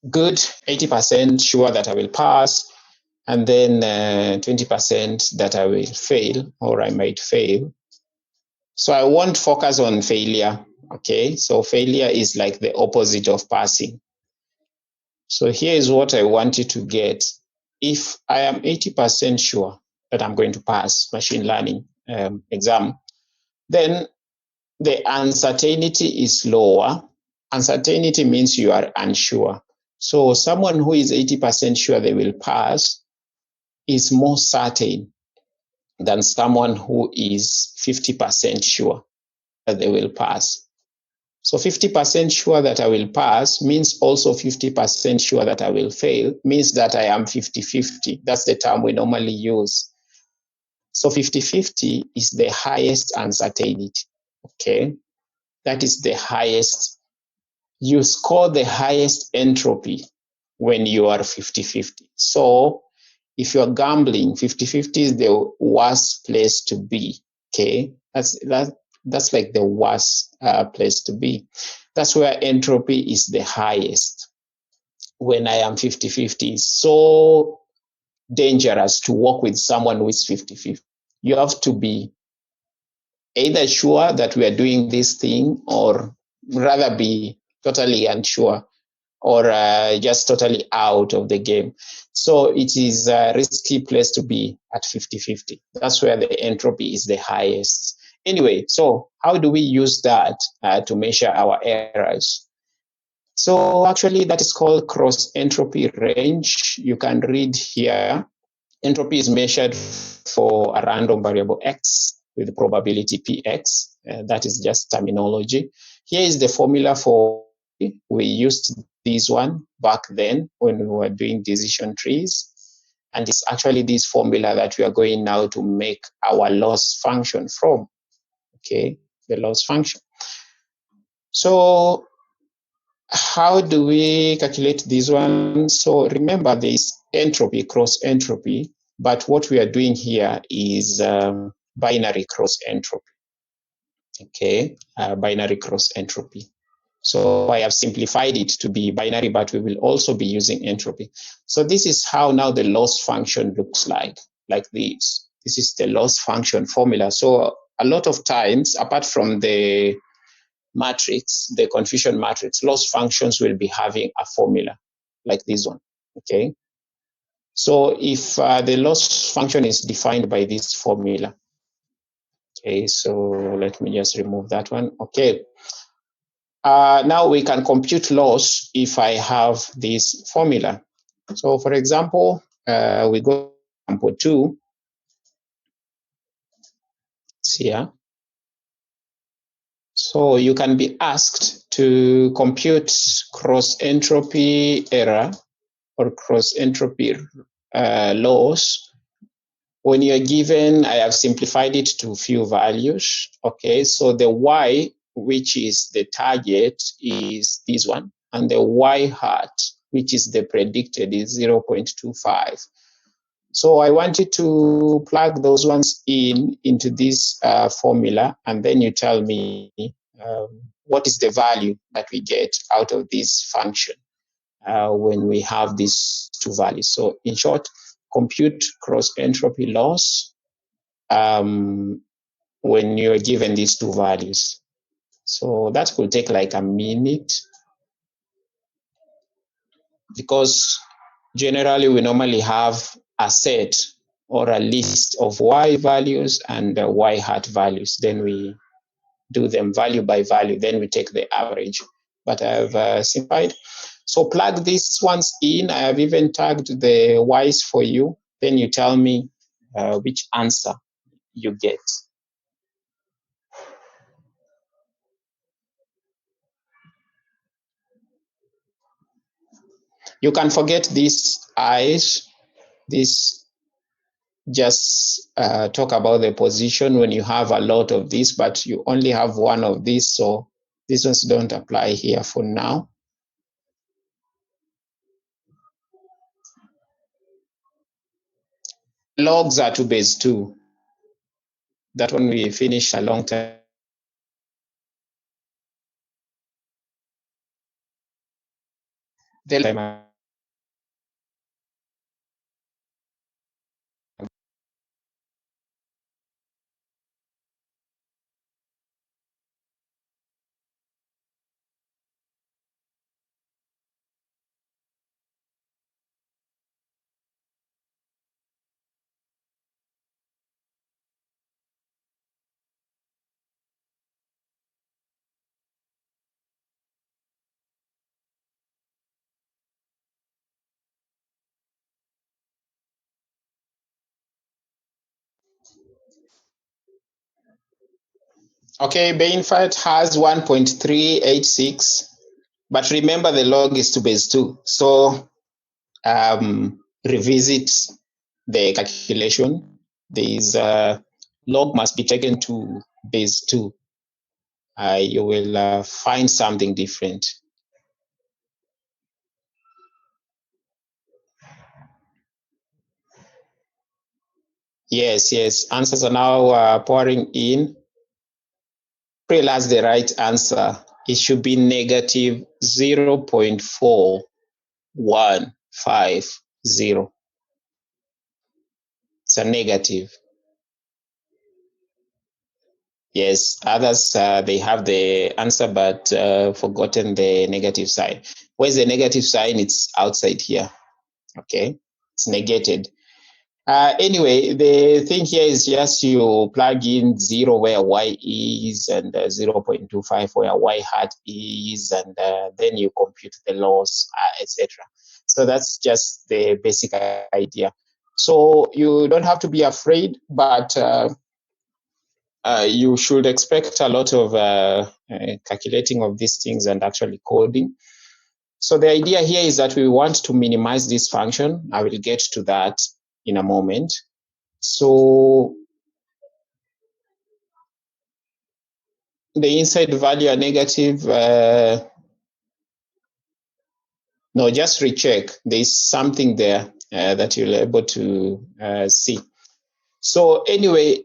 Good, 80% sure that I will pass, and then 20% that I will fail, or I might fail. So I won't focus on failure, okay? So failure is like the opposite of passing. So here is what I want you to get. If I am 80% sure that I'm going to pass machine learning exam, then the uncertainty is lower. Uncertainty means you are unsure. So someone who is 80% sure they will pass is more certain than someone who is 50% sure that they will pass. So 50% sure that I will pass means also 50% sure that I will fail, means that I am 50-50. That's the term we normally use. So 50-50 is the highest uncertainty, okay? That is the highest. You score the highest entropy when you are 50-50. So if you're gambling, 50-50 is the worst place to be, okay? That's That's like the worst place to be. That's where entropy is the highest. When I am 50-50, it's so dangerous to work with someone who is 50-50. You have to be either sure that we are doing this thing, or rather be totally unsure, or just totally out of the game. So it is a risky place to be at 50-50. That's where the entropy is the highest. Anyway, so how do we use that to measure our errors? So actually that is called cross entropy range. You can read here. Entropy is measured for a random variable x with probability px. That is just terminology. Here is the formula for, we used this one back then when we were doing decision trees. And it's actually this formula that we are going now to make our loss function from. Okay, the loss function. So how do we calculate this one? So remember, there is entropy, cross entropy, but what we are doing here is binary cross entropy. Okay, binary cross entropy. So I have simplified it to be binary, but we will also be using entropy. So this is how now the loss function looks like this. This is the loss function formula. So a lot of times, apart from the matrix, the confusion matrix, loss functions will be having a formula like this one. Okay. So if the loss function is defined by this formula, okay, so let me just remove that one. Okay. Now we can compute loss if I have this formula. So for example, we go to example 2. Here. So you can be asked to compute cross entropy error or cross entropy loss. When you're given, I have simplified it to few values. Okay, so the y, which is the target, is this one, and the y hat, which is the predicted, is 0.25. So I want you to plug those ones into this formula, and then you tell me what is the value that we get out of this function when we have these two values. So in short, compute cross entropy loss when you're given these two values. So that could take like a minute, because generally we normally have a set or a list of y values and y hat values. Then we do them value by value. Then we take the average. But I've simplified. So plug these ones in. I have even tagged the y's for you. Then you tell me which answer you get. You can forget these i's. This just talk about the position when you have a lot of this, but you only have one of these, so these ones don't apply here for now. Logs are to base 2. That one we finished a long time. Okay, Bainfat has 1.386, but remember the log is to base 2. So revisit the calculation. This log must be taken to base 2. You will find something different. Yes, answers are now pouring in. April has the right answer. It should be negative 0.4150. It's a negative. Yes, others, they have the answer but forgotten the negative sign. Where's the negative sign? It's outside here. Okay, it's negated. Anyway, the thing here is just you plug in 0 where y is and 0.25 where y hat is, and then you compute the loss, etc. So that's just the basic idea. So you don't have to be afraid, but you should expect a lot of calculating of these things and actually coding. So the idea here is that we want to minimize this function. I will get to that in a moment. So the inside value are negative. No, just recheck. There's something there that you'll be able to see. So anyway,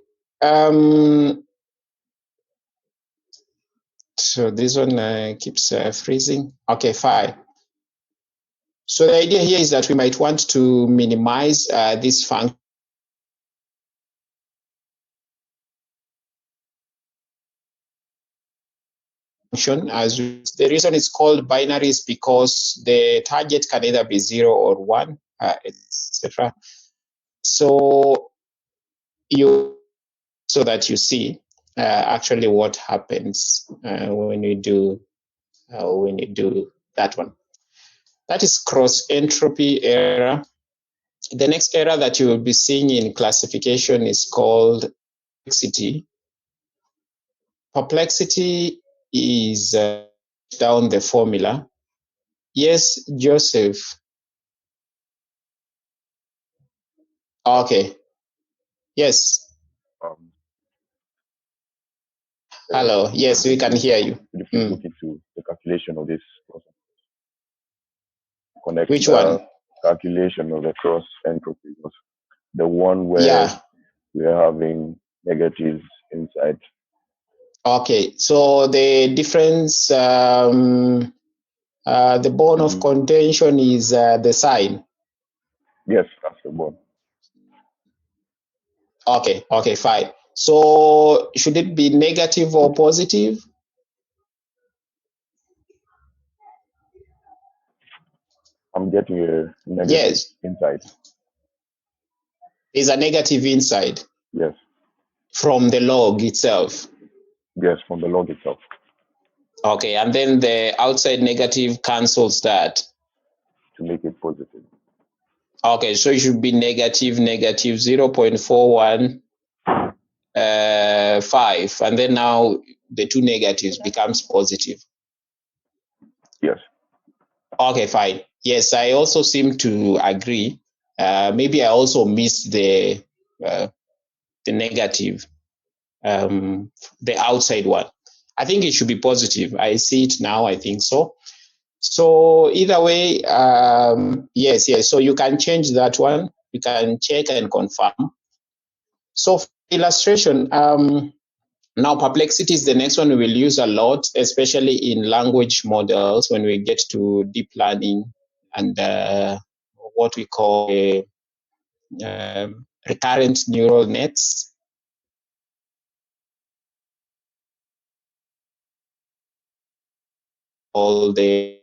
so this one keeps freezing. Okay, fine. So the idea here is that we might want to minimize this function as the reason it's called binary is because the target can either be 0 or 1, etc. So that you see actually what happens when you do that one. That is cross entropy error. The next error that you will be seeing in classification is called perplexity. Perplexity is down the formula. Yes, Joseph. Okay. Yes. Hello. Yes, we can hear you. If you look into the calculation of this process, connect which the one? Calculation of the cross entropy, the one where we are having negatives inside. Okay, so the difference, the bone of contention is the sign. Yes, that's the bone. Okay, okay, fine. So should it be negative or positive? I'm getting a negative inside. Is a negative inside? Yes. From the log itself? Yes, from the log itself. Okay, and then the outside negative cancels that? To make it positive. Okay, so it should be negative 0.415, and then now the two negatives becomes positive. Yes. Okay, fine. Yes, I also seem to agree. Maybe I also missed the negative, the outside one. I think it should be positive. I see it now. I think so. So either way, yes. So you can change that one. You can check and confirm. So for illustration, now perplexity is the next one we will use a lot, especially in language models when we get to deep learning and what we call recurrent neural nets. All the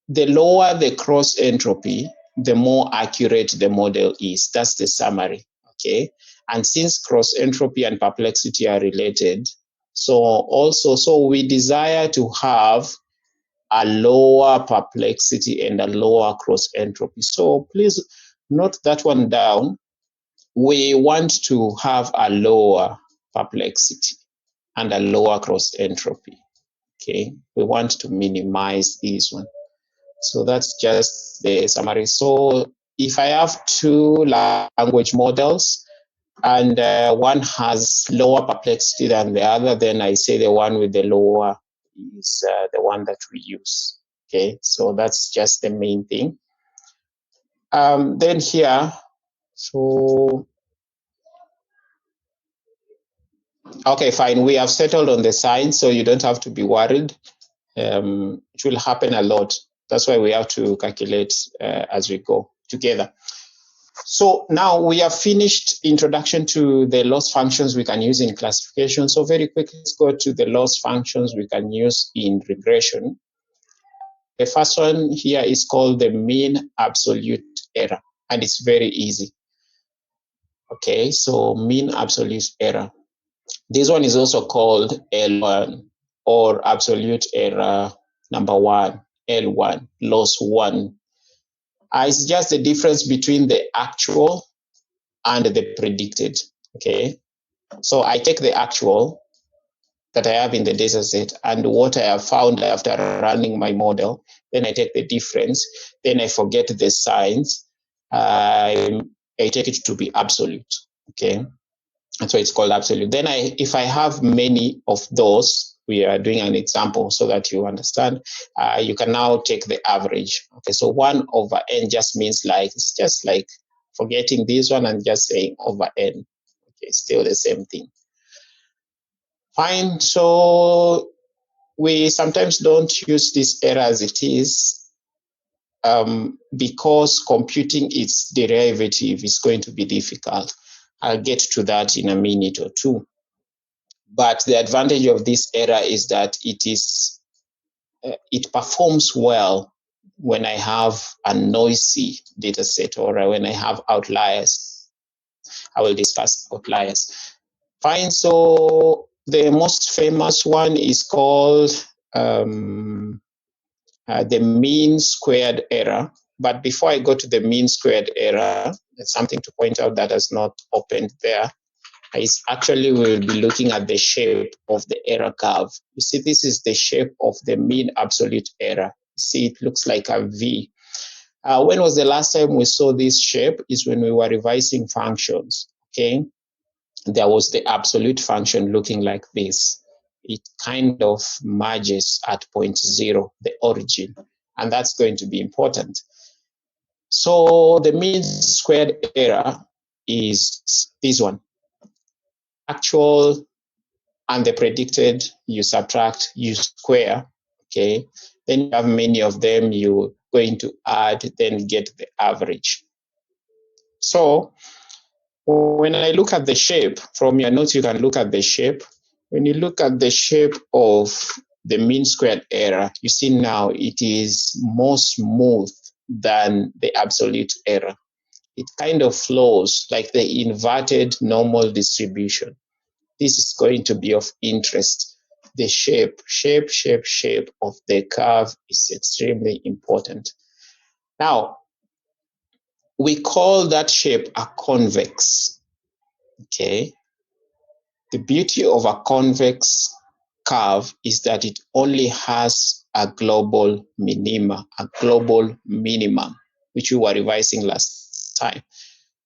lower the cross entropy, the more accurate the model is. That's the summary. Okay, and since cross entropy and perplexity are related, so we desire to have a lower perplexity and a lower cross entropy. So please note that one down. We want to have a lower perplexity and a lower cross entropy. Okay, we want to minimize this one. So that's just the summary. So if I have two language models and one has lower perplexity than the other, then I say the one with the lower is the one that we use. Okay, so that's just the main thing. Then here, so Okay, fine. We have settled on the sign, so you don't have to be worried. It will happen a lot. That's why we have to calculate as we go together. So now we have finished introduction to the loss functions we can use in classification. So very quickly, let's go to the loss functions we can use in regression. The first one here is called the mean absolute error, and it's very easy. Okay, so mean absolute error. This one is also called L1 or absolute error number one, L1, loss one. It's just the difference between the actual and the predicted. Okay, so I take the actual that I have in the data set and what I have found after running my model, then I take the difference, then I forget the signs, I take it to be absolute. Okay, and so it's called absolute. Then if I have many of those, we are doing an example so that you understand, you can now take the average. Okay, so 1 over n just means like, it's just like forgetting this one and just saying over n. Okay, still the same thing. Fine, so we sometimes don't use this error as it is because computing its derivative is going to be difficult. I'll get to that in a minute or two. But the advantage of this error is that it performs well when I have a noisy data set or when I have outliers. I will discuss outliers. Fine, so the most famous one is called the mean squared error. But before I go to the mean squared error, there's something to point out that has not opened there. Is actually we'll be looking at the shape of the error curve. You see, this is the shape of the mean absolute error. See, it looks like a V. When was the last time we saw this shape? Is when we were revising functions. Okay, there was the absolute function looking like this. It kind of merges at point 0, the origin, and that's going to be important. So the mean squared error is this one. Actual and the predicted, you subtract, you square, okay? Then you have many of them, you're going to add, then get the average. So when I look at the shape, from your notes you can look at the shape. When you look at the shape of the mean squared error, you see now it is more smooth than the absolute error. It kind of flows like the inverted normal distribution. This is going to be of interest. The shape of the curve is extremely important. Now, we call that shape a convex. Okay. The beauty of a convex curve is that it only has a global minima, a global minimum, which we were revising last time.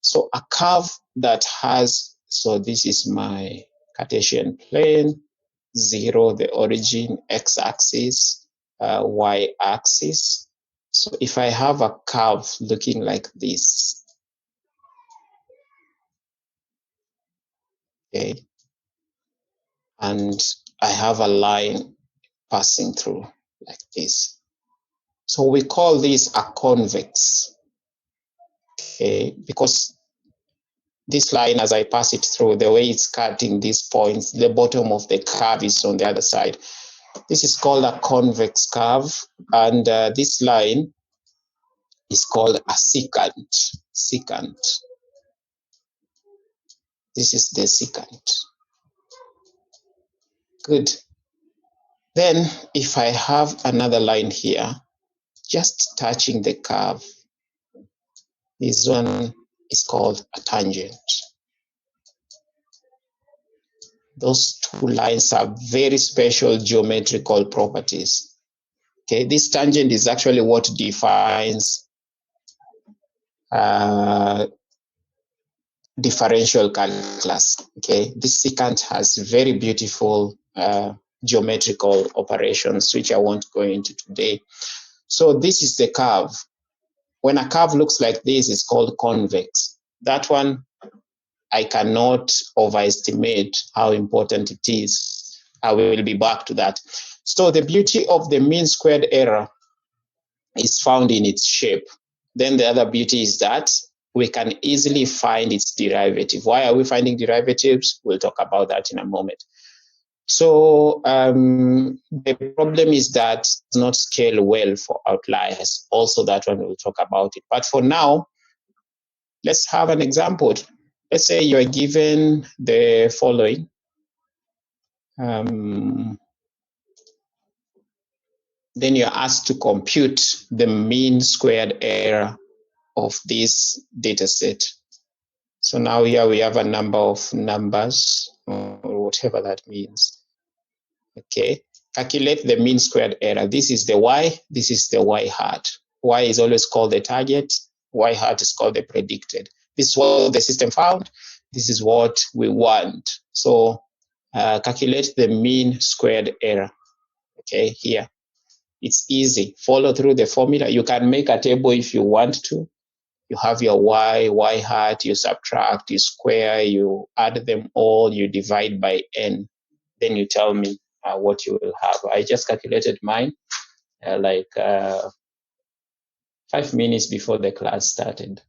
So a curve that has, so this is my Cartesian plane, 0, the origin, x-axis, y-axis. So if I have a curve looking like this, okay, and I have a line passing through like this. So we call this a convex, okay, because this line, as I pass it through, the way it's cutting these points, the bottom of the curve is on the other side. This is called a convex curve, and this line is called a secant. Secant. This is the secant. Good. Then, if I have another line here, just touching the curve, this one is called a tangent. Those two lines have very special geometrical properties. Okay, this tangent is actually what defines differential calculus. Okay, this secant has very beautiful geometrical operations, which I won't go into today. So this is the curve. When a curve looks like this, it's called convex. That one I cannot overestimate how important it is. I will be back to that. So the beauty of the mean squared error is found in its shape. Then the other beauty is that we can easily find its derivative. Why are we finding derivatives? We'll talk about that in a moment. So the problem is that it does not scale well for outliers. Also, that one we'll talk about it. But for now, let's have an example. Let's say you are given the following. Then you're asked to compute the mean squared error of this data set. So now here we have a number of numbers, or whatever that means. Okay, calculate the mean squared error. This is the y, this is the y hat. Y is always called the target, y hat is called the predicted. This is what the system found, this is what we want. So calculate the mean squared error. Okay, here. It's easy. Follow through the formula. You can make a table if you want to. You have your y hat, you subtract, you square, you add them all, you divide by n. Then you tell me what you will have. I just calculated mine 5 minutes before the class started.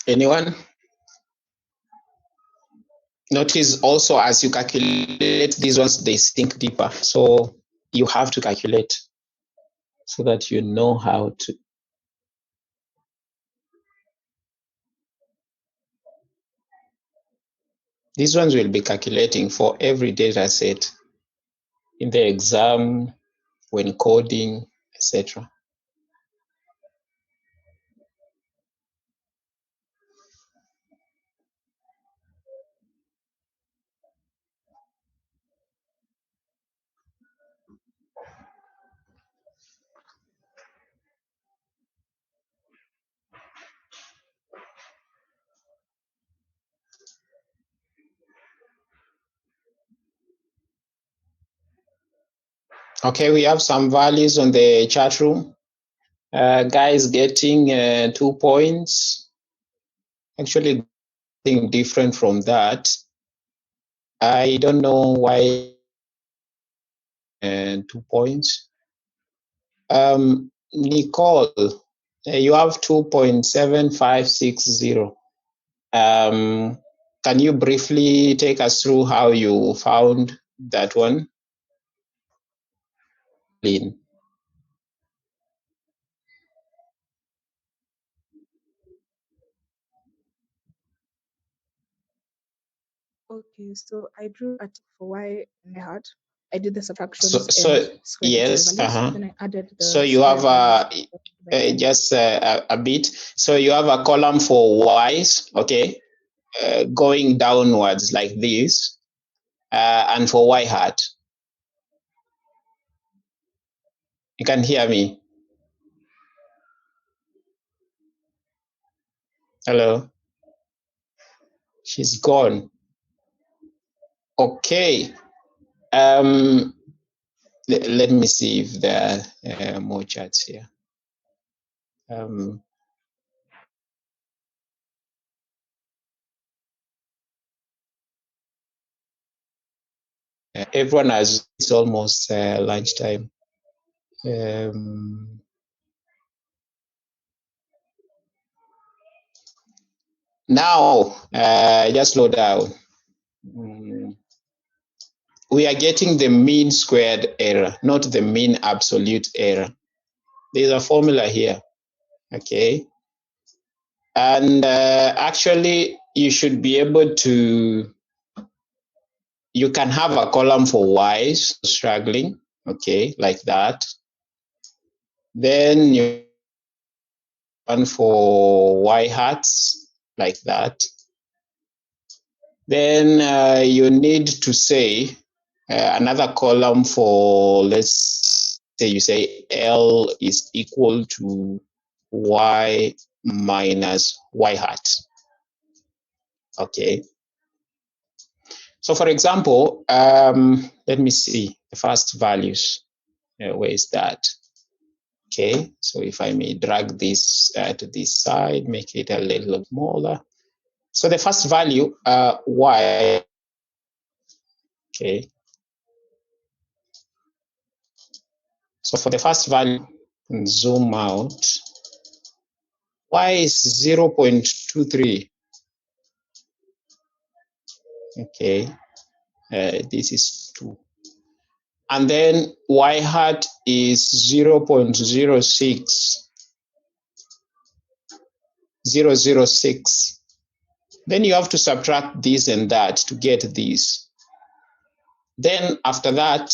Anyone? Notice also as you calculate these ones, they sink deeper. So you have to calculate so that you know how to. These ones will be calculating for every data set in the exam, when coding, etc. Okay, we have some values on the chat room. Guys getting 2 points. Actually, something different from that. I don't know why 2 points. Nicole, you have 2.7560. Can you briefly take us through how you found that one? Lynn. Okay, so I drew a tick for y and I had. I did the subtractions So and squared yes, the values. Then I added the so you have just a bit. So you have a column for y's, okay, going downwards like this, and for y hat. You can hear me? Hello? She's gone. Okay. Let me see if there are more chats here. Everyone has, it's almost lunchtime. Now, just slow down. We are getting the mean squared error, not the mean absolute error. There's a formula here, okay? And actually, you should be able to, you can have a column for y's struggling, okay, like that. Then you one for y hats, like that. Then you need to say another column for, let's say you say L is equal to y minus y hat. Okay. So for example, let me see the first values. Where is that? Okay, so if I may drag this to this side, make it a little smaller. So the first value, y, okay. So for the first value, zoom out, y is 0.23. Okay, this is 2. And then y hat is 0.06006. Then you have to subtract this and that to get this. Then after that,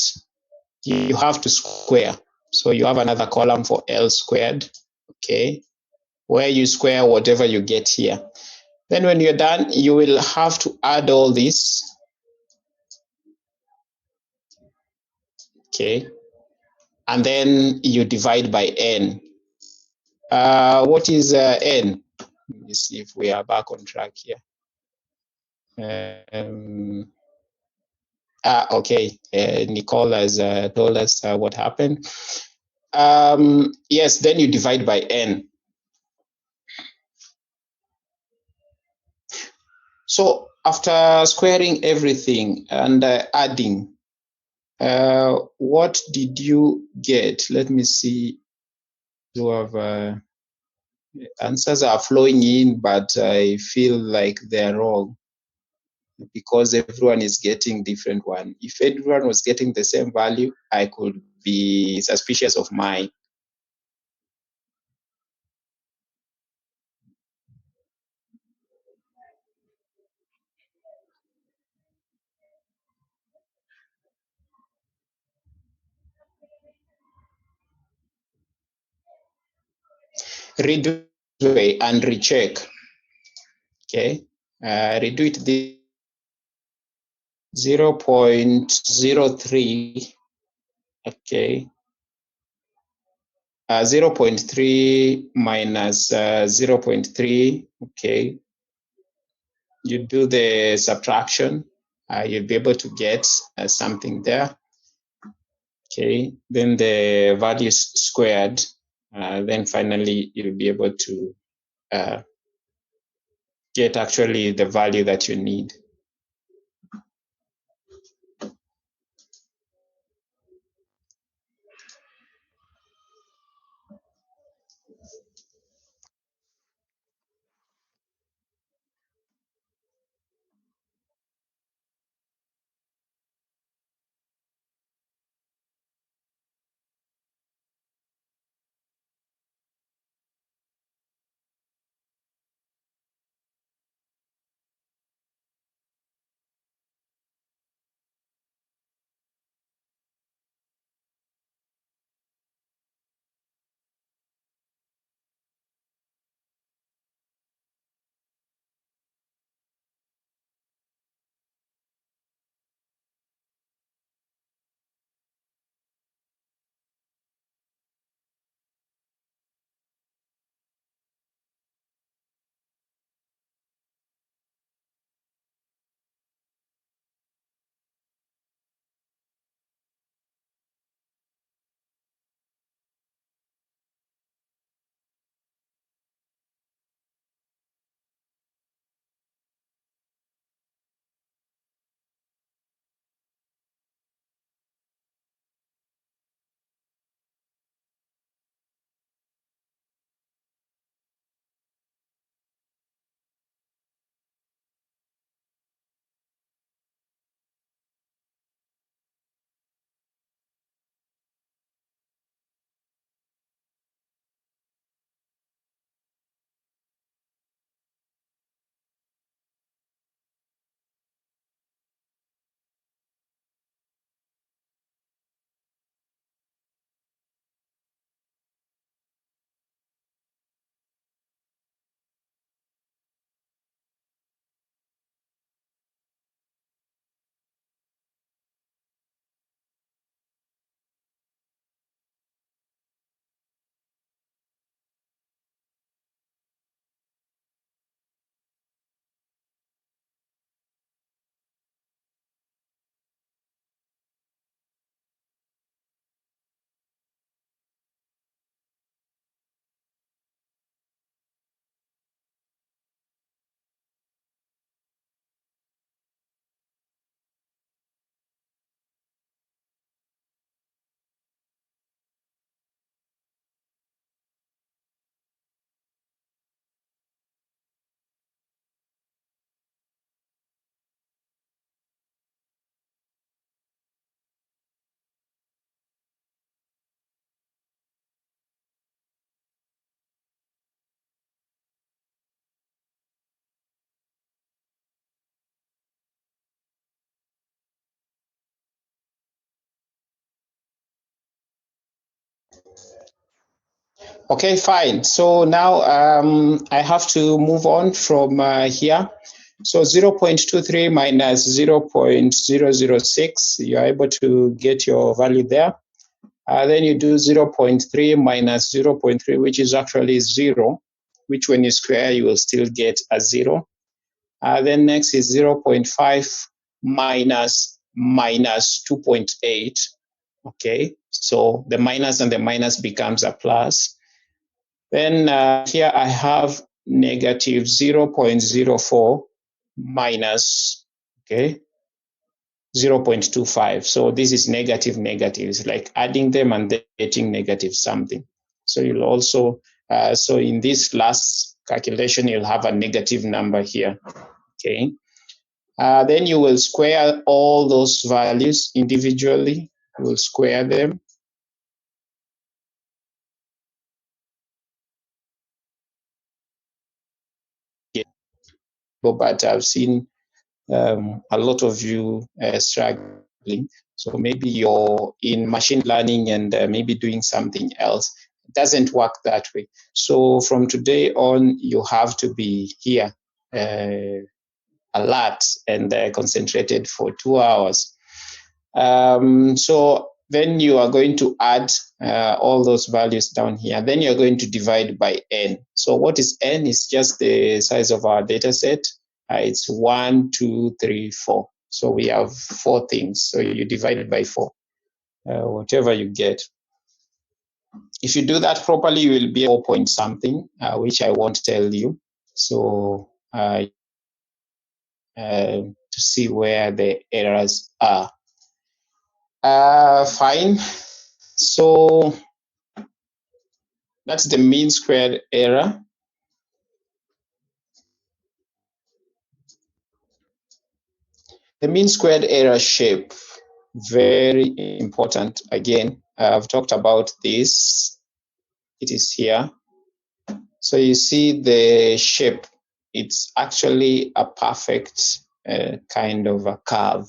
you have to square. So you have another column for L squared, okay, where you square whatever you get here. Then when you're done, you will have to add all this, okay, and then you divide by n. What is n? Let me see if we are back on track here. Okay, Nicole has told us what happened. Yes, then you divide by n. So after squaring everything and adding, what did you get? Let me see. You have answers are flowing in, but I feel like they're wrong because everyone is getting different one. If everyone was getting the same value, I could be suspicious of mine. Redo it and recheck. Okay, redo it 0.03. Okay, 0.3 minus 0.3. Okay, you do the subtraction. You'll be able to get something there. Okay, then the values squared. Then finally, you'll be able to get actually the value that you need. Okay, fine. So now I have to move on from here. So 0.23 minus 0.006, you're able to get your value there. Then you do 0.3 minus 0.3, which is actually 0, which when you square, you will still get a 0. Then next is 0.5 minus 2.8. Okay, so the minus and the minus becomes a plus. Then here I have negative 0.04 minus, okay, 0.25. So this is negative. It's like adding them and then getting negative something. So you'll also, so in this last calculation, you'll have a negative number here, okay. Then you will square all those values individually. You will square them. But I've seen a lot of you struggling. So maybe you're in machine learning and maybe doing something else. It doesn't work that way. So from today on, you have to be here, alert and concentrated for 2 hours. So then you are going to add all those values down here. Then you're going to divide by n. So what is n? Is just the size of our data set. It's 1, 2, 3, 4. So we have 4 things. So you divide it by 4, whatever you get. If you do that properly, you will be 4 point something, which I won't tell you. So to see where the errors are. Fine. So that's the mean squared error. The mean squared error shape, very important. Again, I've talked about this. It is here. So you see the shape. It's actually a perfect kind of a curve.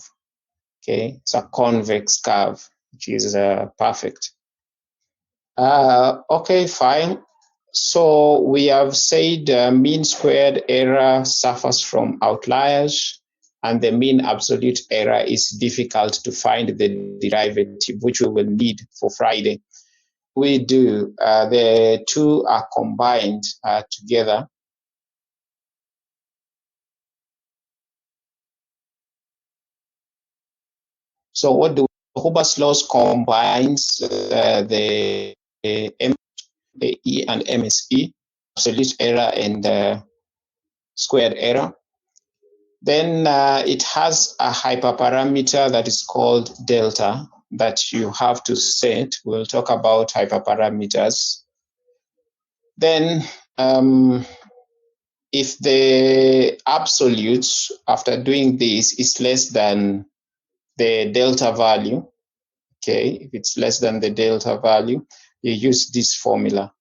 Okay, it's a convex curve, which is perfect. Okay, fine. So we have said mean squared error suffers from outliers, and the mean absolute error is difficult to find the derivative, which we will need for Friday. We do, the two are combined together. So what do Huber's laws combines the M, the E and MSE, absolute error and squared error. Then it has a hyperparameter that is called delta that you have to set. We'll talk about hyperparameters. Then if the absolute after doing this is less than the delta value, okay, if it's less than the delta value, you use this formula.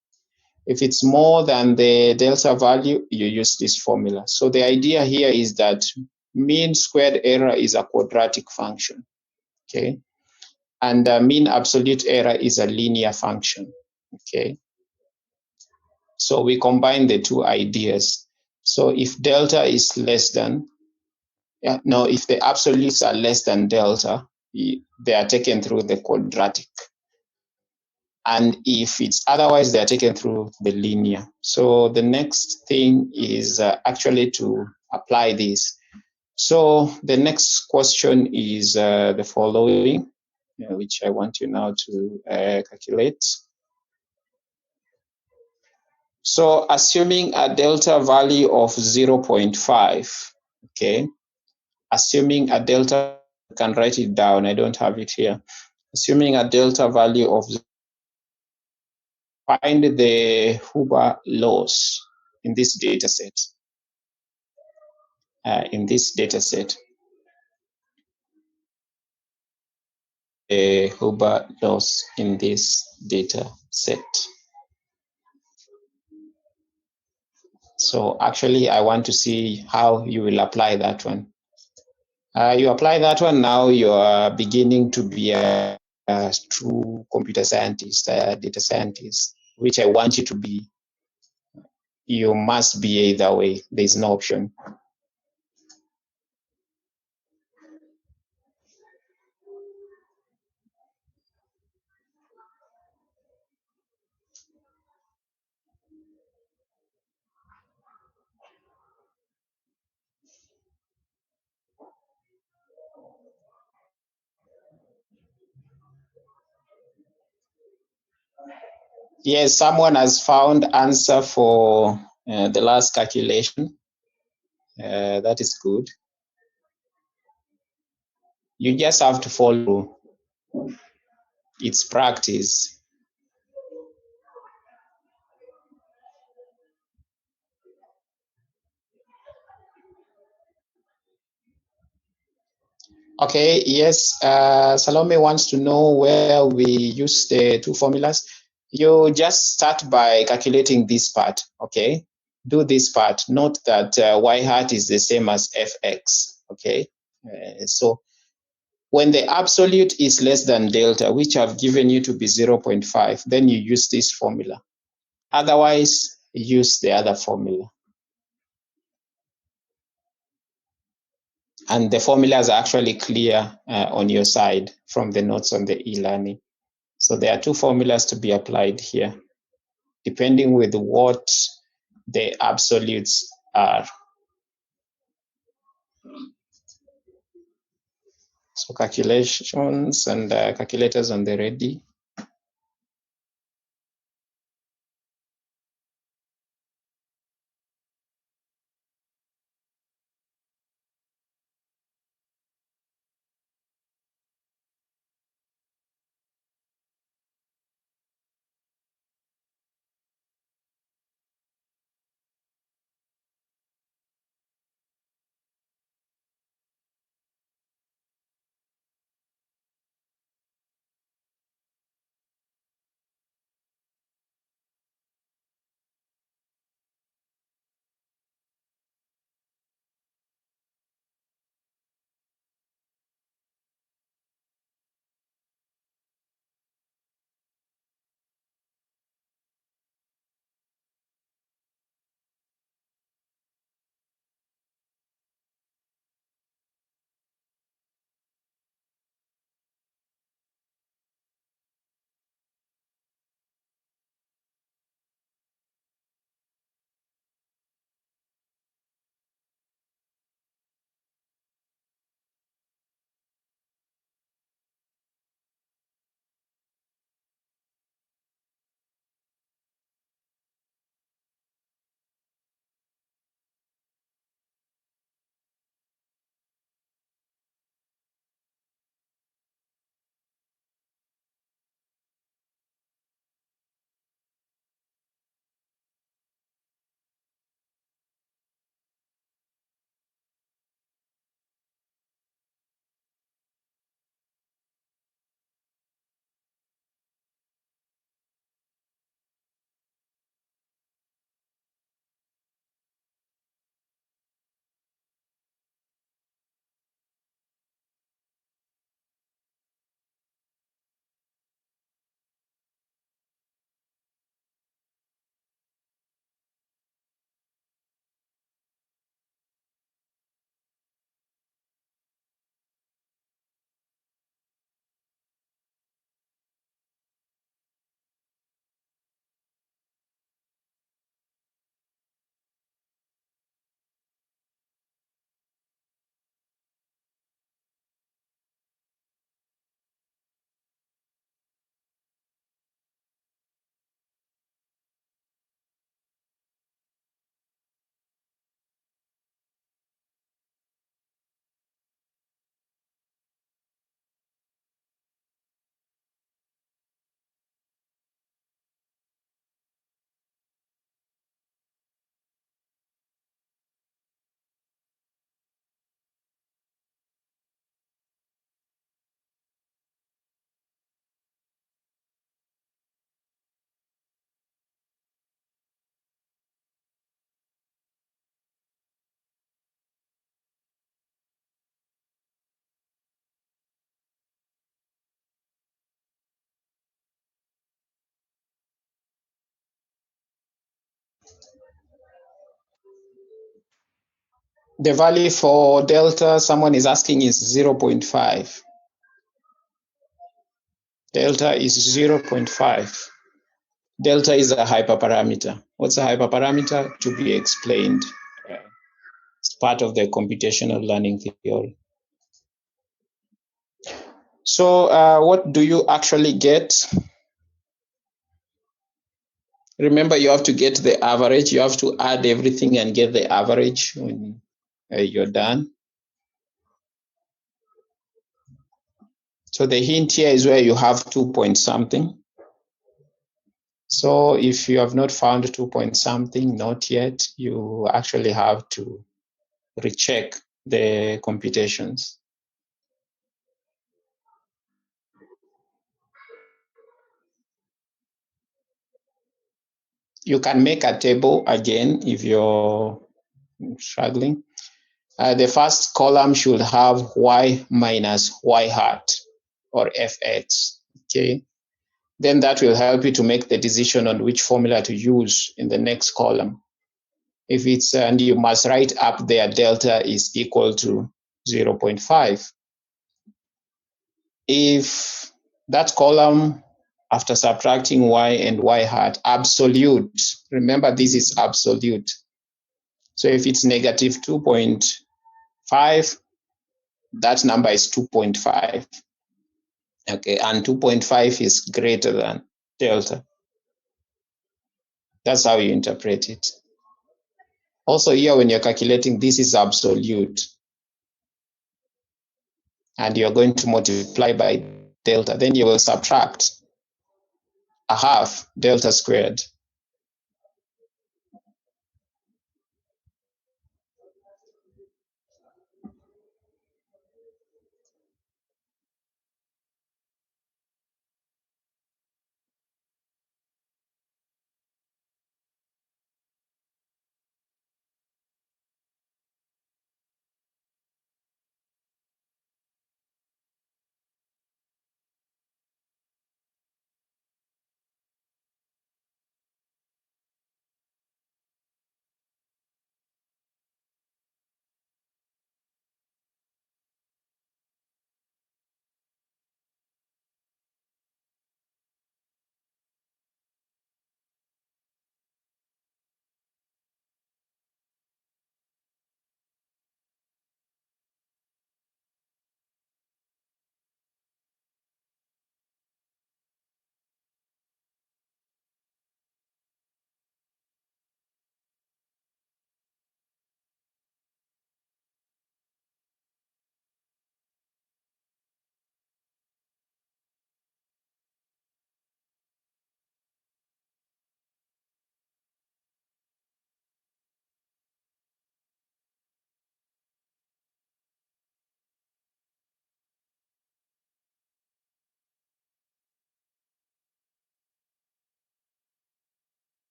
If it's more than the delta value, you use this formula. So the idea here is that mean squared error is a quadratic function, okay? And mean absolute error is a linear function, okay? So we combine the two ideas. So if delta is less than, if the absolutes are less than delta, they are taken through the quadratic. And if it's otherwise, they are taken through the linear. So the next thing is actually to apply this. So the next question is the following, which I want you now to calculate. So assuming a delta value of 0.5, okay, assuming a delta, I can write it down, I don't have it here. Assuming a delta value of, find the Huber laws in this data set. The Huber laws in this data set. So actually, I want to see how you will apply that one. You apply that one now, you are beginning to be true computer scientist, data scientist, which I want you to be. You must be either way. There's no option. Yes, someone has found answer for the last calculation. That is good. You just have to follow its practice. Okay, yes, Salome wants to know where we use the two formulas. You just start by calculating this part, okay? Do this part. Note that y hat is the same as fx, okay? So when the absolute is less than delta, which I've given you to be 0.5, then you use this formula. Otherwise, use the other formula. And the formulas are actually clear on your side from the notes on the e-learning. So there are two formulas to be applied here, depending with what the absolutes are. So calculations and calculators on the ready. The value for delta, someone is asking, is 0.5. Delta is 0.5. Delta is a hyperparameter. What's a hyperparameter? To be explained. It's part of the computational learning theory. So what do you actually get? Remember, you have to get the average. You have to add everything and get the average when you're done. So the hint here is where you have 2 point something. So if you have not found 2 point something, not yet, you actually have to recheck the computations. You can make a table again if you're struggling. The first column should have y minus y hat or fx. Okay. Then that will help you to make the decision on which formula to use in the next column. If it's, and you must write up there, delta is equal to 0.5. If that column, after subtracting y and y hat, absolute, remember this is absolute. So if it's negative 2.5, that number is 2.5. Okay, and 2.5 is greater than delta. That's how you interpret it. Also here, when you're calculating, this is absolute. And you're going to multiply by delta. Then you will subtract a half delta squared.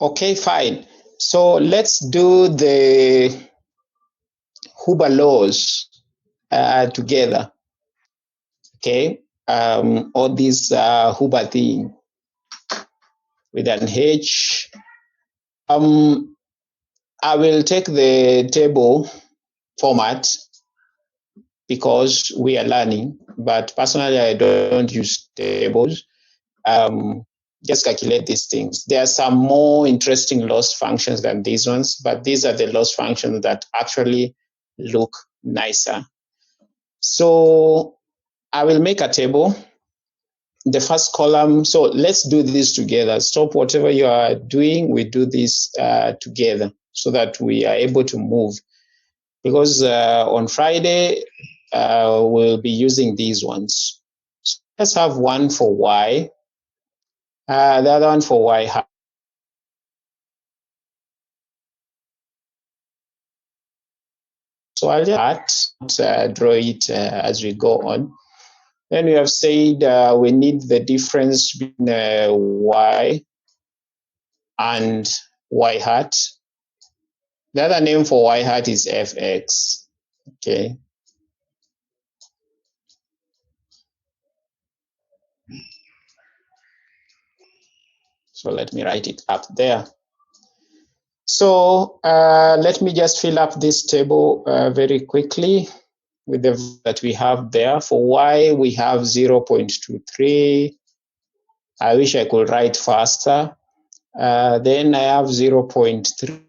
Okay, fine. So let's do the Huber laws together. Okay, all this Huber thing with an H. I will take the table format because we are learning, but personally I don't use tables. Just calculate these things. There are some more interesting loss functions than these ones, but these are the loss functions that actually look nicer. So I will make a table. The first column, so let's do this together. Stop whatever you are doing, we do this together so that we are able to move. Because on Friday, we'll be using these ones. So let's have one for Y, the other one for Y. So I'll just draw it as we go on. Then we have said we need the difference between Y and Y hat. The other name for Y hat is Fx. Okay. So let me write it up there. So let me just fill up this table very quickly with the that we have there. For Y, we have 0.23. I wish I could write faster. Then I have 0.3.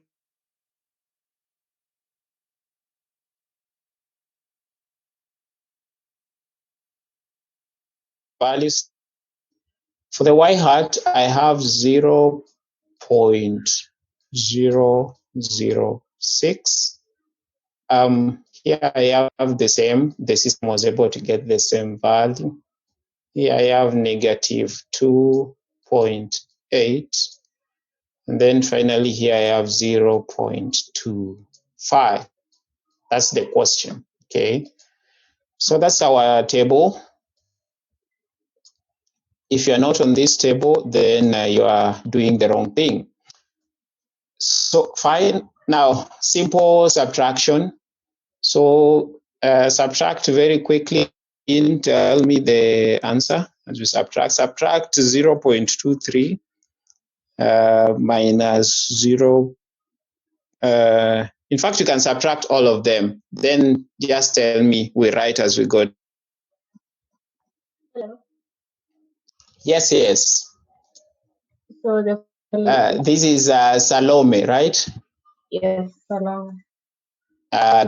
Values. For the Y hat, I have 0.006. Here I have the same. The system was able to get the same value. Here I have negative 2.8. And then finally here I have 0.25. That's the question, okay? So that's our table. If you're not on this table, then you are doing the wrong thing. So fine, now simple subtraction. So subtract very quickly and tell me the answer as we subtract. Subtract 0.23 minus 0. In fact, you can subtract all of them. Then just tell me, we write as we go. Hello. Yes, yes. So the this is Salome, right? yes, Salome.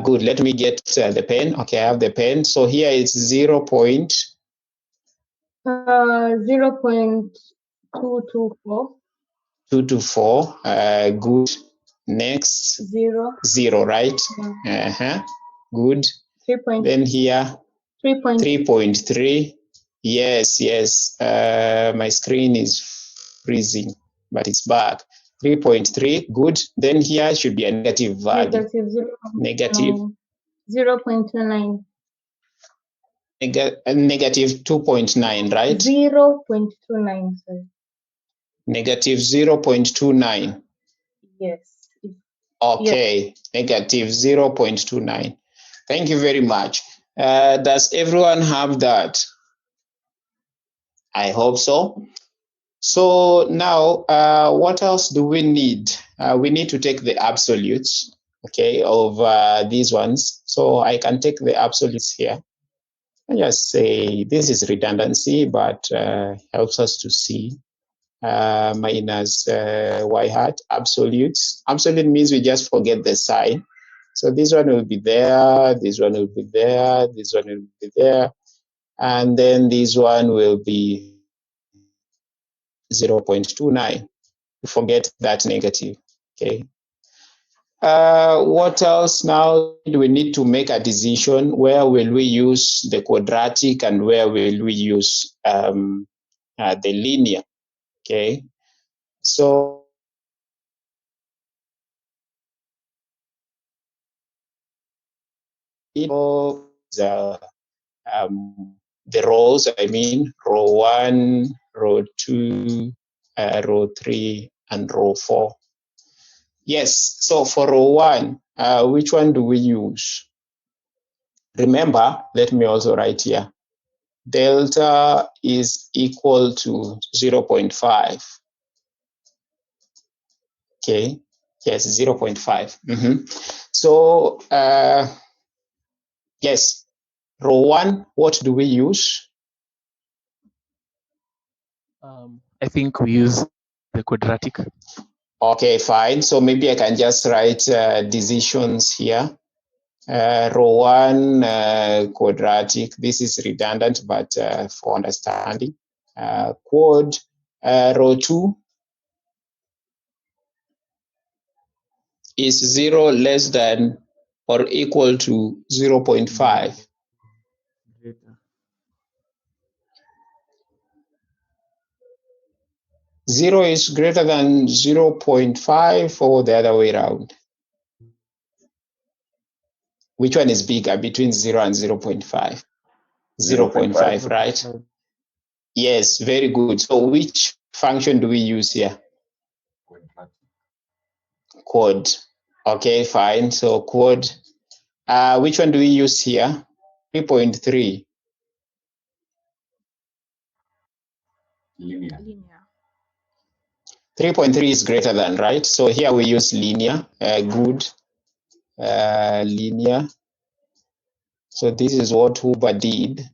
Good. Let me get the pen. Okay, I have the pen. So here it's 0.224. 224. Good. Next. 0. 0, right? Yeah. Good. 3. Then here 3.3. Yes, yes. My screen is freezing, but it's back. 3.3. Good. Then here should be a negative value. Negative 0.29. Negative 2.9, right? 0.29, sorry. Negative 0.29. Yes. Okay, yes. Negative 0.29. Thank you very much. Does everyone have that? I hope so. So now, what else do we need? We need to take the absolutes, okay, of these ones. So I can take the absolutes here. I just say this is redundancy, but helps us to see. Minus Y hat, absolutes. Absolute means we just forget the sign. So this one will be there, this one will be there, this one will be there, and then this one will be 0.29. Forget that negative, okay? What else now? We need to make a decision. Where will we use the quadratic and where will we use the linear, okay? So the rows, I mean, row 1, row 2, row 3, and row 4. Yes, so for row 1, which one do we use? Remember, let me also write here. Delta is equal to 0.5. Okay, yes, 0.5. So, yes, row 1, what do we use? I think we use the quadratic. Okay, fine. So maybe I can just write decisions here. Row 1, quadratic. This is redundant, but for understanding. Quad, row 2 is 0 less than or equal to 0.5. Greater. 0 is greater than 0.5 or the other way around? Which one is bigger between 0 and 0.5? 0.5, right? Yes, very good. So which function do we use here? Quad. Okay, fine. So quad. Which one do we use here? 3.3. Linear. 3.3 is greater than, right? So here we use linear. Good. Linear. So this is what Huber did.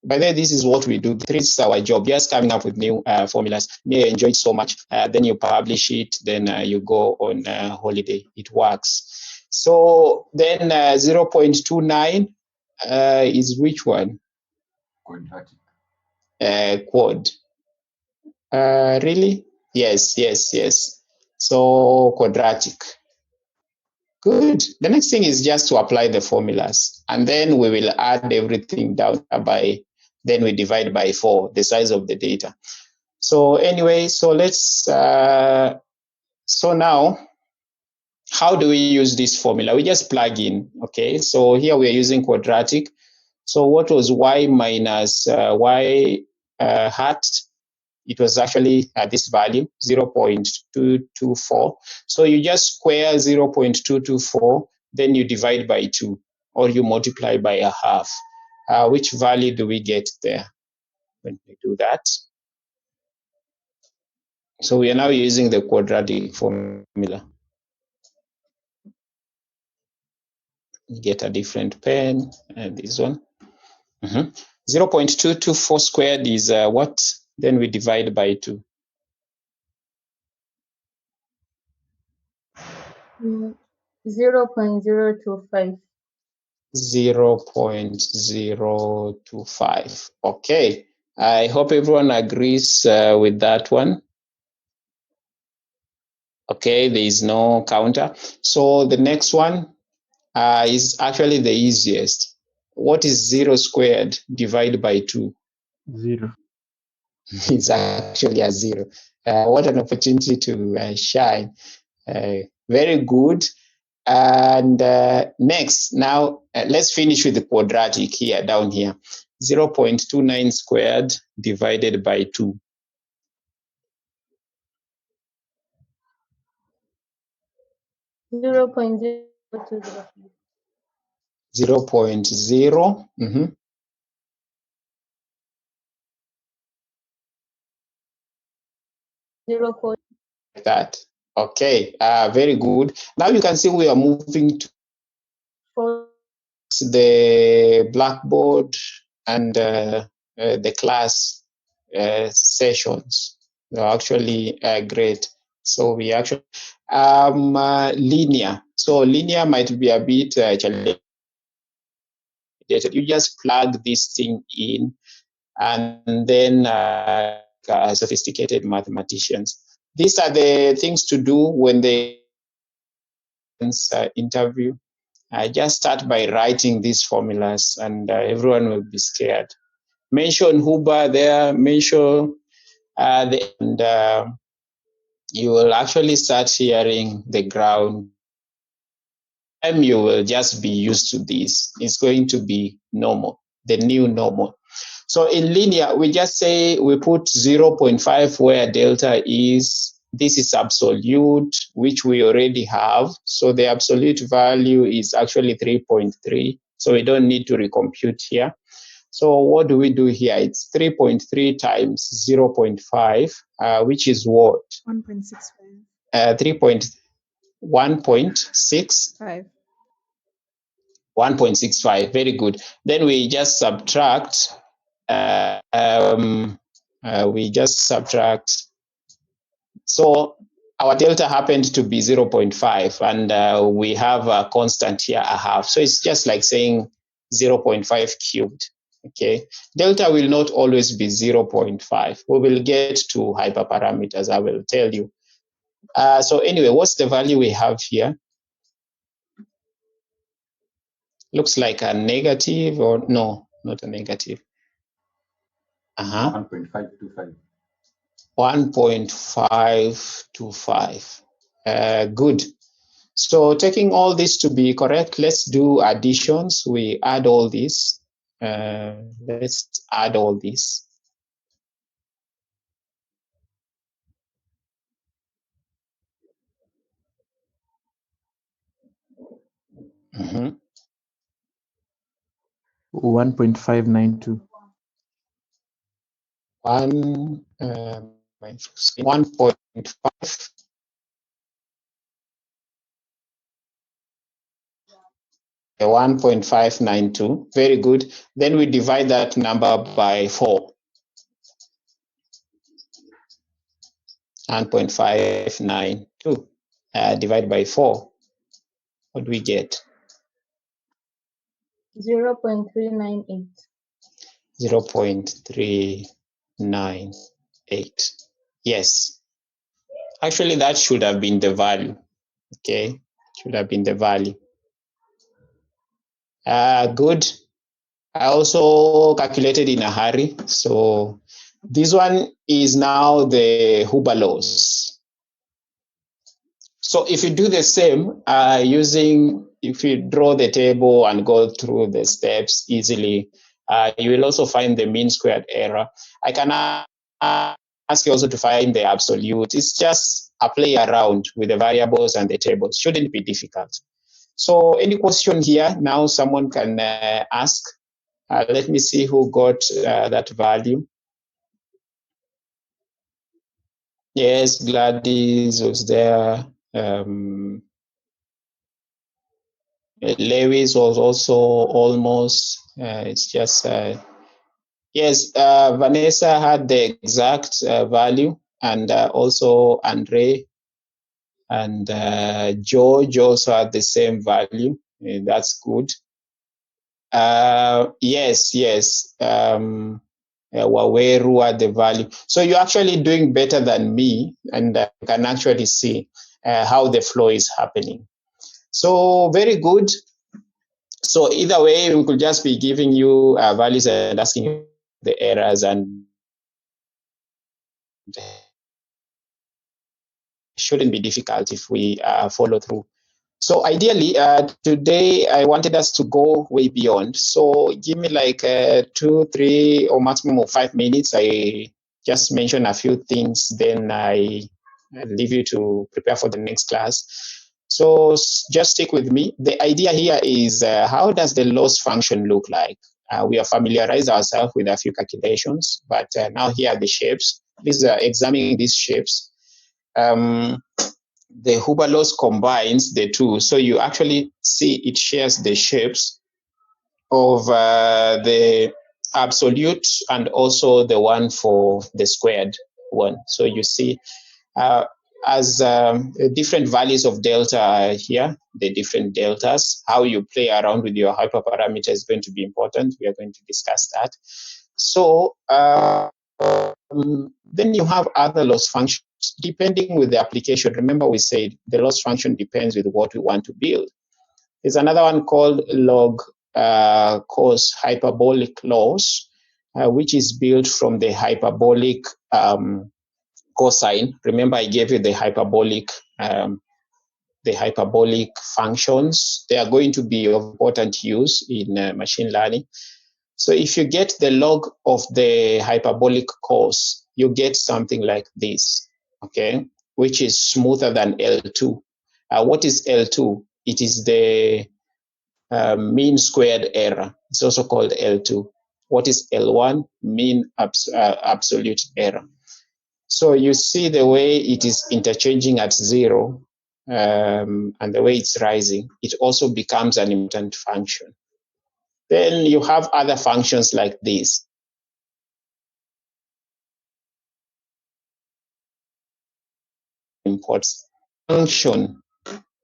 By the way, this is what we do. This is our job. Just coming up with new formulas. You enjoy it so much. Then you publish it. Then you go on holiday. It works. So then 0.29 is which one? Quadratic. Quad. Really? Yes, yes, yes. So quadratic. Good. The next thing is just to apply the formulas, and then we will add everything down by, then we divide by 4, the size of the data. So anyway, so let's, so now, how do we use this formula? We just plug in, okay? So here we are using quadratic. So what was y minus y hat? It was actually this value, 0.224. So you just square 0.224, then you divide by 2, or you multiply by a half. Which value do we get there when we do that? So we are now using the quadratic formula. You get a different pen, and this one. 0.224 squared is what? Then we divide by 2. 0.025. 0.025. Okay. I hope everyone agrees with that one. Okay, there is no counter. So the next one is actually the easiest. What is 0 squared divided by 2? 0. It's actually a 0. What an opportunity to shine. Very good. And next, now let's finish with the quadratic here, down here. 0.29 squared divided by 2. 0.0205. 0.0. That. Okay, very good. Now you can see we are moving to the Blackboard and the class sessions. They're actually great. So we actually linear. So linear might be a bit challenging. You just plug this thing in, and then sophisticated mathematicians. These are the things to do when they interview. Just start by writing these formulas, and everyone will be scared. Mention Huber there, mention and you will actually start hearing the ground. And you will just be used to this. It's going to be normal, the new normal. So in linear, we just say we put 0.5 where delta is this is absolute, which we already have. So the absolute value is actually 3.3. So we don't need to recompute here. So what do we do here? It's 3.3 times 0.5, which is what? 1.65. 1.65. 1.65. Very good. Then we just subtract. So our delta happened to be 0.5, and we have a constant here, a half. So it's just like saying 0.5 cubed. Okay, delta will not always be 0.5. We will get to hyperparameters, I will tell you. So anyway, what's the value we have here? Looks like a negative, or no, not a negative. 1.525. 1.525. Good. So taking all this to be correct, let's do additions. We add all this. Let's add all this. Mm-hmm. 1.592. 1.5. 1.592. Very good. Then we divide that number by 4. 1.592 divided by 4. What do we get? 0.398. 0.398. Yes. Actually, that should have been the value. Okay. Should have been the value. Good. I also calculated in a hurry. So this one is now the Huber laws. So if you do the same if you draw the table and go through the steps easily, you will also find the mean squared error. I can ask you also to find the absolute. It's just a play around with the variables and the tables. Shouldn't be difficult. So any question here? Now someone can ask. Let me see who got that value. Yes, Gladys was there. Lewis was also almost. It's just yes. Vanessa had the exact value, and also Andre and George also had the same value. That's good. Yes. Waweru had the value. So you're actually doing better than me, and I can actually see how the flow is happening. So very good. So either way, we could just be giving you values and asking you the errors, and shouldn't be difficult if we follow through. So ideally, today I wanted us to go way beyond. So give me like 2, 3, or maximum of 5 minutes. I just mention a few things, then I leave you to prepare for the next class. So just stick with me. The idea here is how does the loss function look like? We have familiarized ourselves with a few calculations, but now here are the shapes. Please examine these shapes. The Huber laws combines the two. So you actually see it shares the shapes of the absolute and also the one for the squared one. So you see as different values of delta are here, the different deltas, how you play around with your hyperparameter is going to be important. We are going to discuss that. So then you have other loss functions depending with the application. Remember we said the loss function depends with what we want to build. There's another one called log cos hyperbolic loss, which is built from the hyperbolic cosine. Remember I gave you the hyperbolic functions. They are going to be of important use in machine learning. So if you get the log of the hyperbolic cos, you get something like this, okay? which is smoother than L2. What is L2? It is the mean squared error. It's also called L2. What is L1? Mean absolute error. So you see the way it is interchanging at 0 and the way it's rising, it also becomes an important function. Then you have other functions like this. Imports function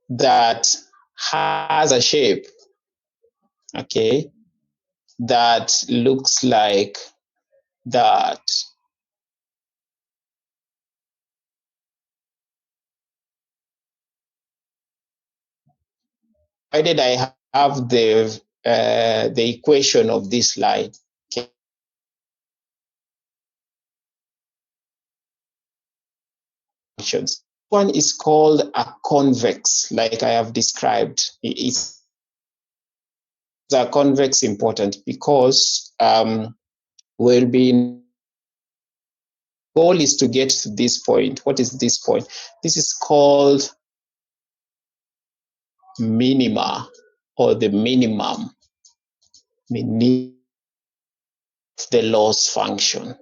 that has a shape, okay, that looks like that. Provided I have the equation of this line. Okay. One is called a convex, like I have described. It's a convex important because we'll be goal is to get to this point. What is this point? This is called minima, or the minimum of the loss function,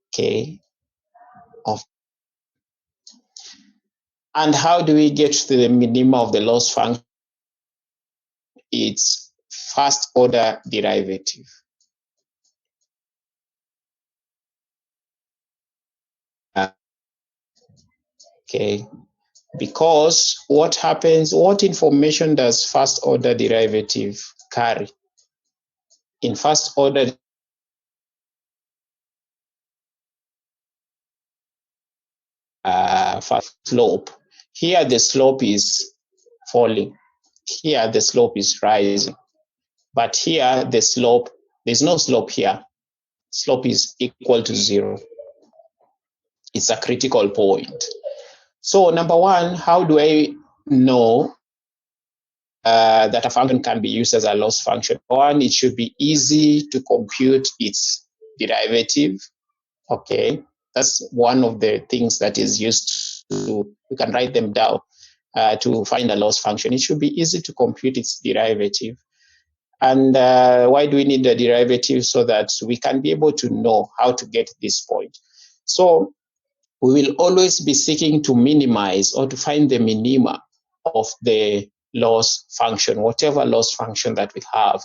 okay, and how do we get to the minima of the loss function? It's first order derivative. Okay, because what happens, what information does first order derivative carry? In first order slope, here the slope is falling, here the slope is rising, but here the slope, there's no slope here, slope is equal to 0. It's a critical point. So number one, how do I know that a function can be used as a loss function? One, it should be easy to compute its derivative. Okay, that's one of the things that is used to, you can write them down to find a loss function. It should be easy to compute its derivative. And why do we need the derivative? So that we can be able to know how to get this point. So we will always be seeking to minimize or to find the minima of the loss function, whatever loss function that we have.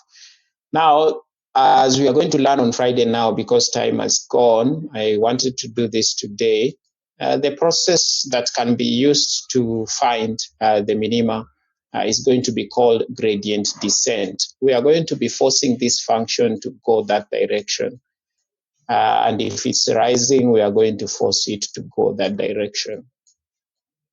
Now, as we are going to learn on Friday now, because time has gone, I wanted to do this today. The process that can be used to find the minima is going to be called gradient descent. We are going to be forcing this function to go that direction. And if it's rising, we are going to force it to go that direction,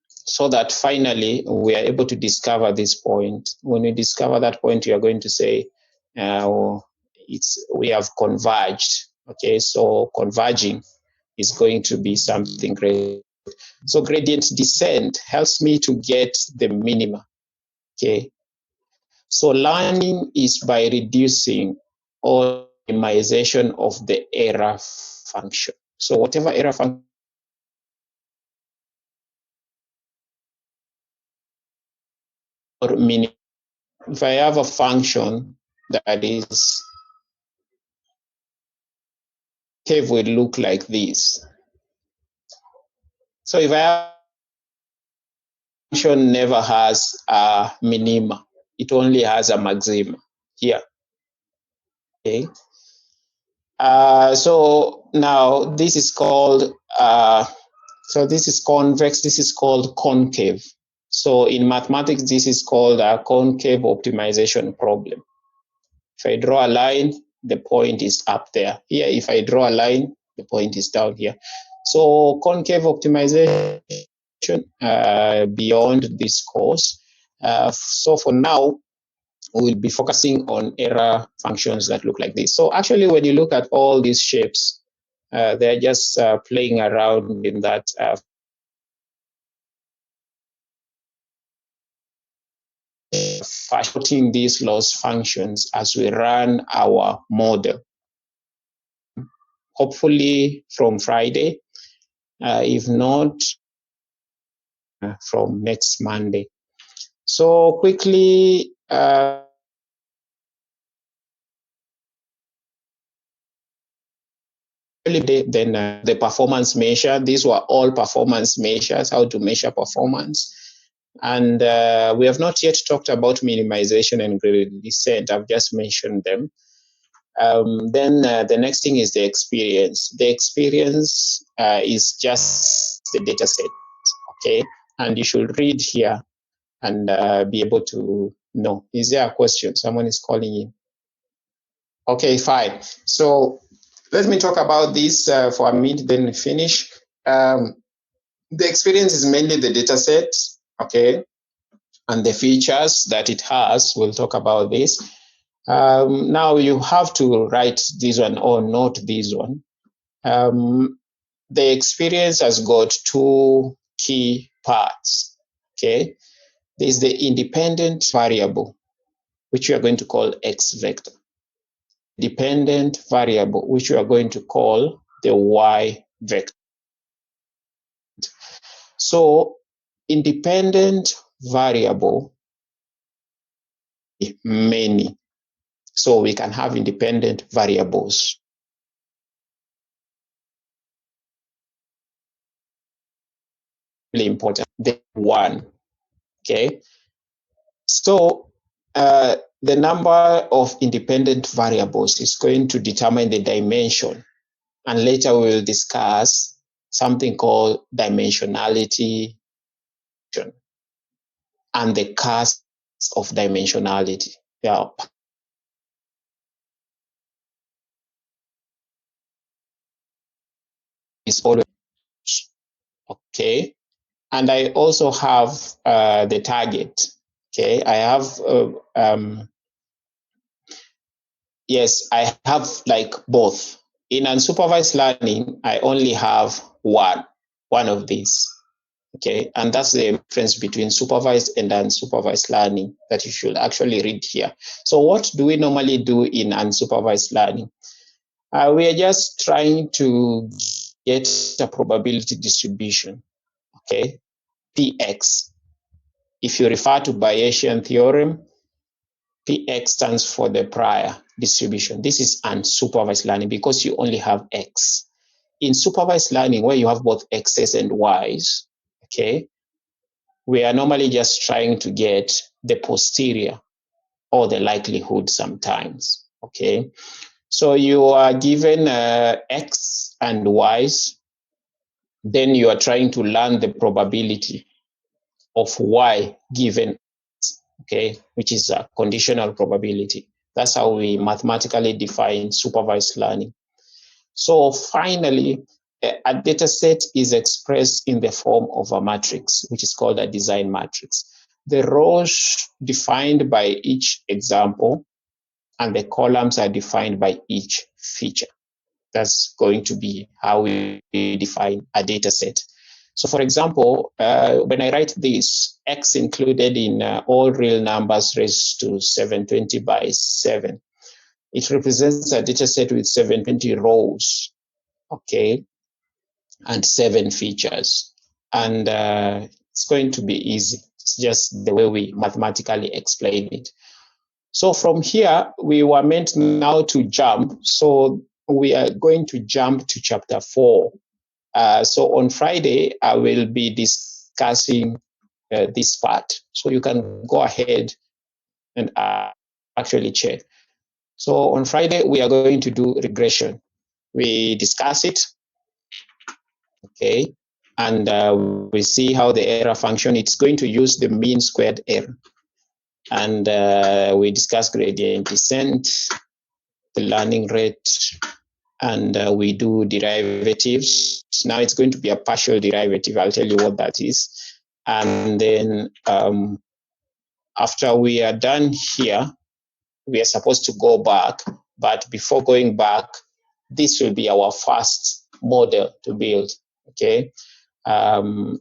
so that finally we are able to discover this point. When we discover that point, we are going to say we have converged. Okay, so converging is going to be something great. So gradient descent helps me to get the minima. Okay, so learning is by reducing or minimization of the error function. So whatever error function or minimum, if I have a function that is curve will look like this. So if I have a function never has a minima, it only has a maxima here. Okay. So now this is called so this is convex, this is called concave. So in mathematics, this is called a concave optimization problem. If I draw a line, the point is up there. Here, if I draw a line, the point is down here. So concave optimization beyond this course. So for now, we'll be focusing on error functions that look like this. So actually, when you look at all these shapes, they're just playing around in that putting these loss functions as we run our model. Hopefully from Friday, if not, from next Monday. So quickly, then the performance measure. These were all performance measures, how to measure performance. And we have not yet talked about minimization and gradient descent. I've just mentioned them. Then the next thing is the experience. The experience is just the data set, okay? And you should read here and be able to know. Is there a question? Someone is calling in. Okay, fine. So let me talk about this for a minute, then we finish. The experience is mainly the data set, okay? And the features that it has. We'll talk about this. Now you have to write this one or note this one. The experience has got two key parts, okay? There's the independent variable, which we are going to call X vector. Dependent variable, which we are going to call the Y vector. So independent variable, many. So we can have independent variables. Really important. The one, okay? So the number of independent variables is going to determine the dimension. And later we will discuss something called dimensionality and the cost of dimensionality. Yeah. Is always okay. And I also have the target. Okay, I have yes, I have like both. In unsupervised learning, I only have one of these. Okay, and that's the difference between supervised and unsupervised learning that you should actually read here. So what do we normally do in unsupervised learning? We are just trying to get a probability distribution, okay, Px. If you refer to Bayesian theorem, Px stands for the prior distribution. This is unsupervised learning because you only have X. In supervised learning, where you have both X's and Y's, okay, we are normally just trying to get the posterior or the likelihood sometimes, okay? So you are given X and Y's, then you are trying to learn the probability of Y given, okay, which is a conditional probability. That's how we mathematically define supervised learning. So finally, a data set is expressed in the form of a matrix, which is called a design matrix. The rows defined by each example and the columns are defined by each feature. That's going to be how we define a data set. So for example, when I write this, X included in all real numbers raised to 720 by 7, it represents a data set with 720 rows, okay, and 7 features. And it's going to be easy. It's just the way we mathematically explain it. So from here, we were meant now to jump. So we are going to jump to chapter 4. So on Friday, I will be discussing this part. So you can go ahead and actually check. So on Friday, we are going to do regression. We discuss it, okay, and we see how the error function. It's going to use the mean squared error. And we discuss gradient descent, the learning rate, and we do derivatives. Now it's going to be a partial derivative. I'll tell you what that is. And then after we are done here, we are supposed to go back. But before going back, this will be our first model to build, okay? And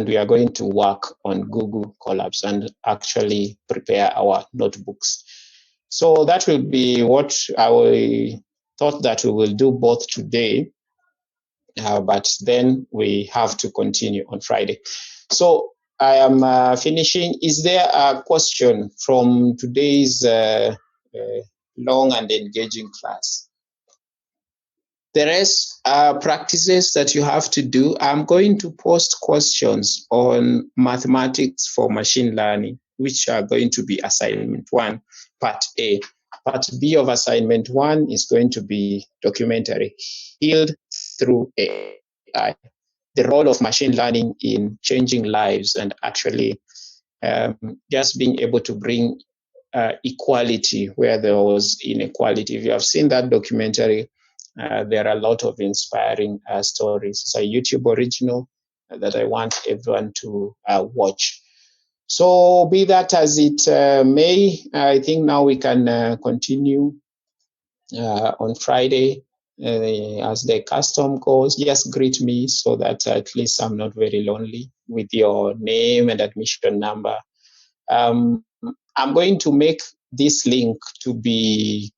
we are going to work on Google Colabs and actually prepare our notebooks. So that will be what I thought that we will do both today but then we have to continue on Friday. So I am finishing. Is there a question from today's long and engaging class? The rest are practices that you have to do. I'm going to post questions on mathematics for machine learning, which are going to be assignment 1, part A. Part B of assignment 1 is going to be documentary, Healed Through AI, the role of machine learning in changing lives and actually just being able to bring equality where there was inequality. If you have seen that documentary, there are a lot of inspiring stories. It's a YouTube original that I want everyone to watch. So be that as it may, I think now we can continue on Friday. As the custom goes, just greet me so that at least I'm not very lonely with your name and admission number. I'm going to make this link to be,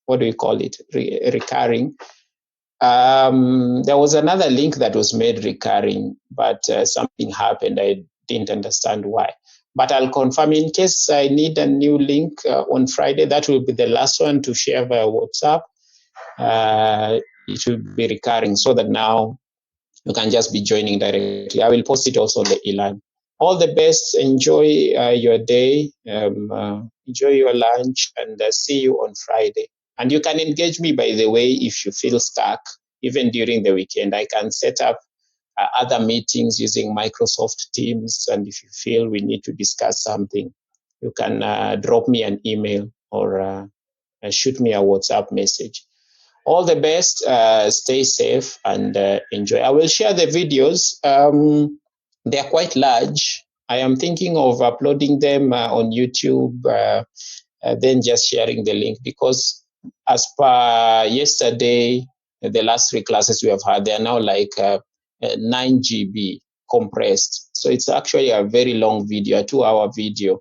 what do we call it, recurring. There was another link that was made recurring, but something happened. I didn't understand why. But I'll confirm in case I need a new link on Friday. That will be the last one to share via WhatsApp. It will be recurring so that now you can just be joining directly. I will post it also on the e-learn. All the best. Enjoy your day. Enjoy your lunch, and see you on Friday. And you can engage me, by the way, if you feel stuck, even during the weekend. I can set up other meetings using Microsoft Teams. And if you feel we need to discuss something, you can drop me an email or shoot me a WhatsApp message. All the best. Stay safe and enjoy. I will share the videos. They are quite large. I am thinking of uploading them on YouTube, then just sharing the link, because as per yesterday, the last 3 classes we have had, they are now like 9 GB compressed. So it's actually a very long video, a 2-hour video.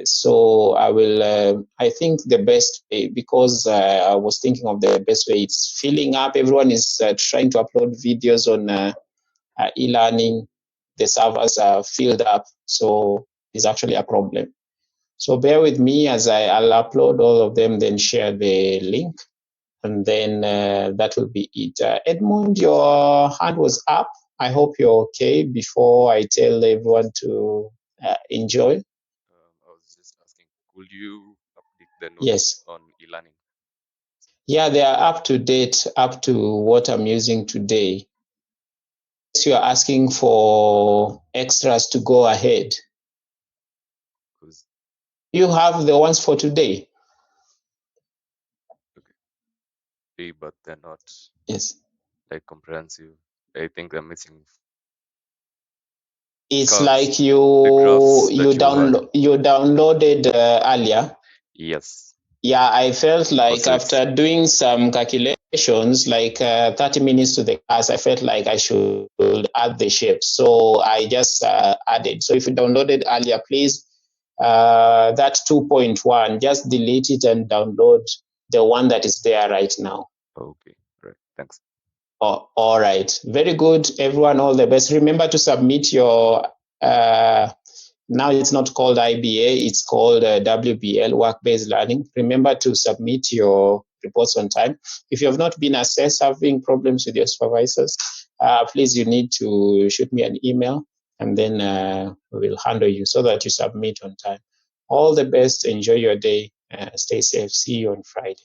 So I will, I think the best way, because I was thinking of the best way, it's filling up. Everyone is trying to upload videos on e-learning. The servers are filled up. So it's actually a problem. So bear with me as I'll upload all of them, then share the link. And then that will be it. Edmund, your hand was up. I hope you're okay before I tell everyone to enjoy. I was just asking, could you update the notes Yes. on e-learning? Yeah, they are up to date, up to what I'm using today. So you're asking for extras to go ahead. You have the ones for today? Okay. But they're not like comprehensive. I think they're missing. It's like you downloaded earlier. Yes. Yeah, I felt like after doing some calculations, like 30 minutes to the class, I felt like I should add the shapes. So I just added. So if you downloaded earlier, please, that 2.1, just delete it and download the one that is there right now. Okay, right. Thanks. Oh, all right. Very good, everyone. All the best. Remember to submit your now it's not called IBA, it's called WBL, Work-Based Learning. Remember to submit your reports on time. If you have not been assessed, having problems with your supervisors, please, you need to shoot me an email, and then we will handle you so that you submit on time. All the best. Enjoy your day. Stay safe. See you on Friday.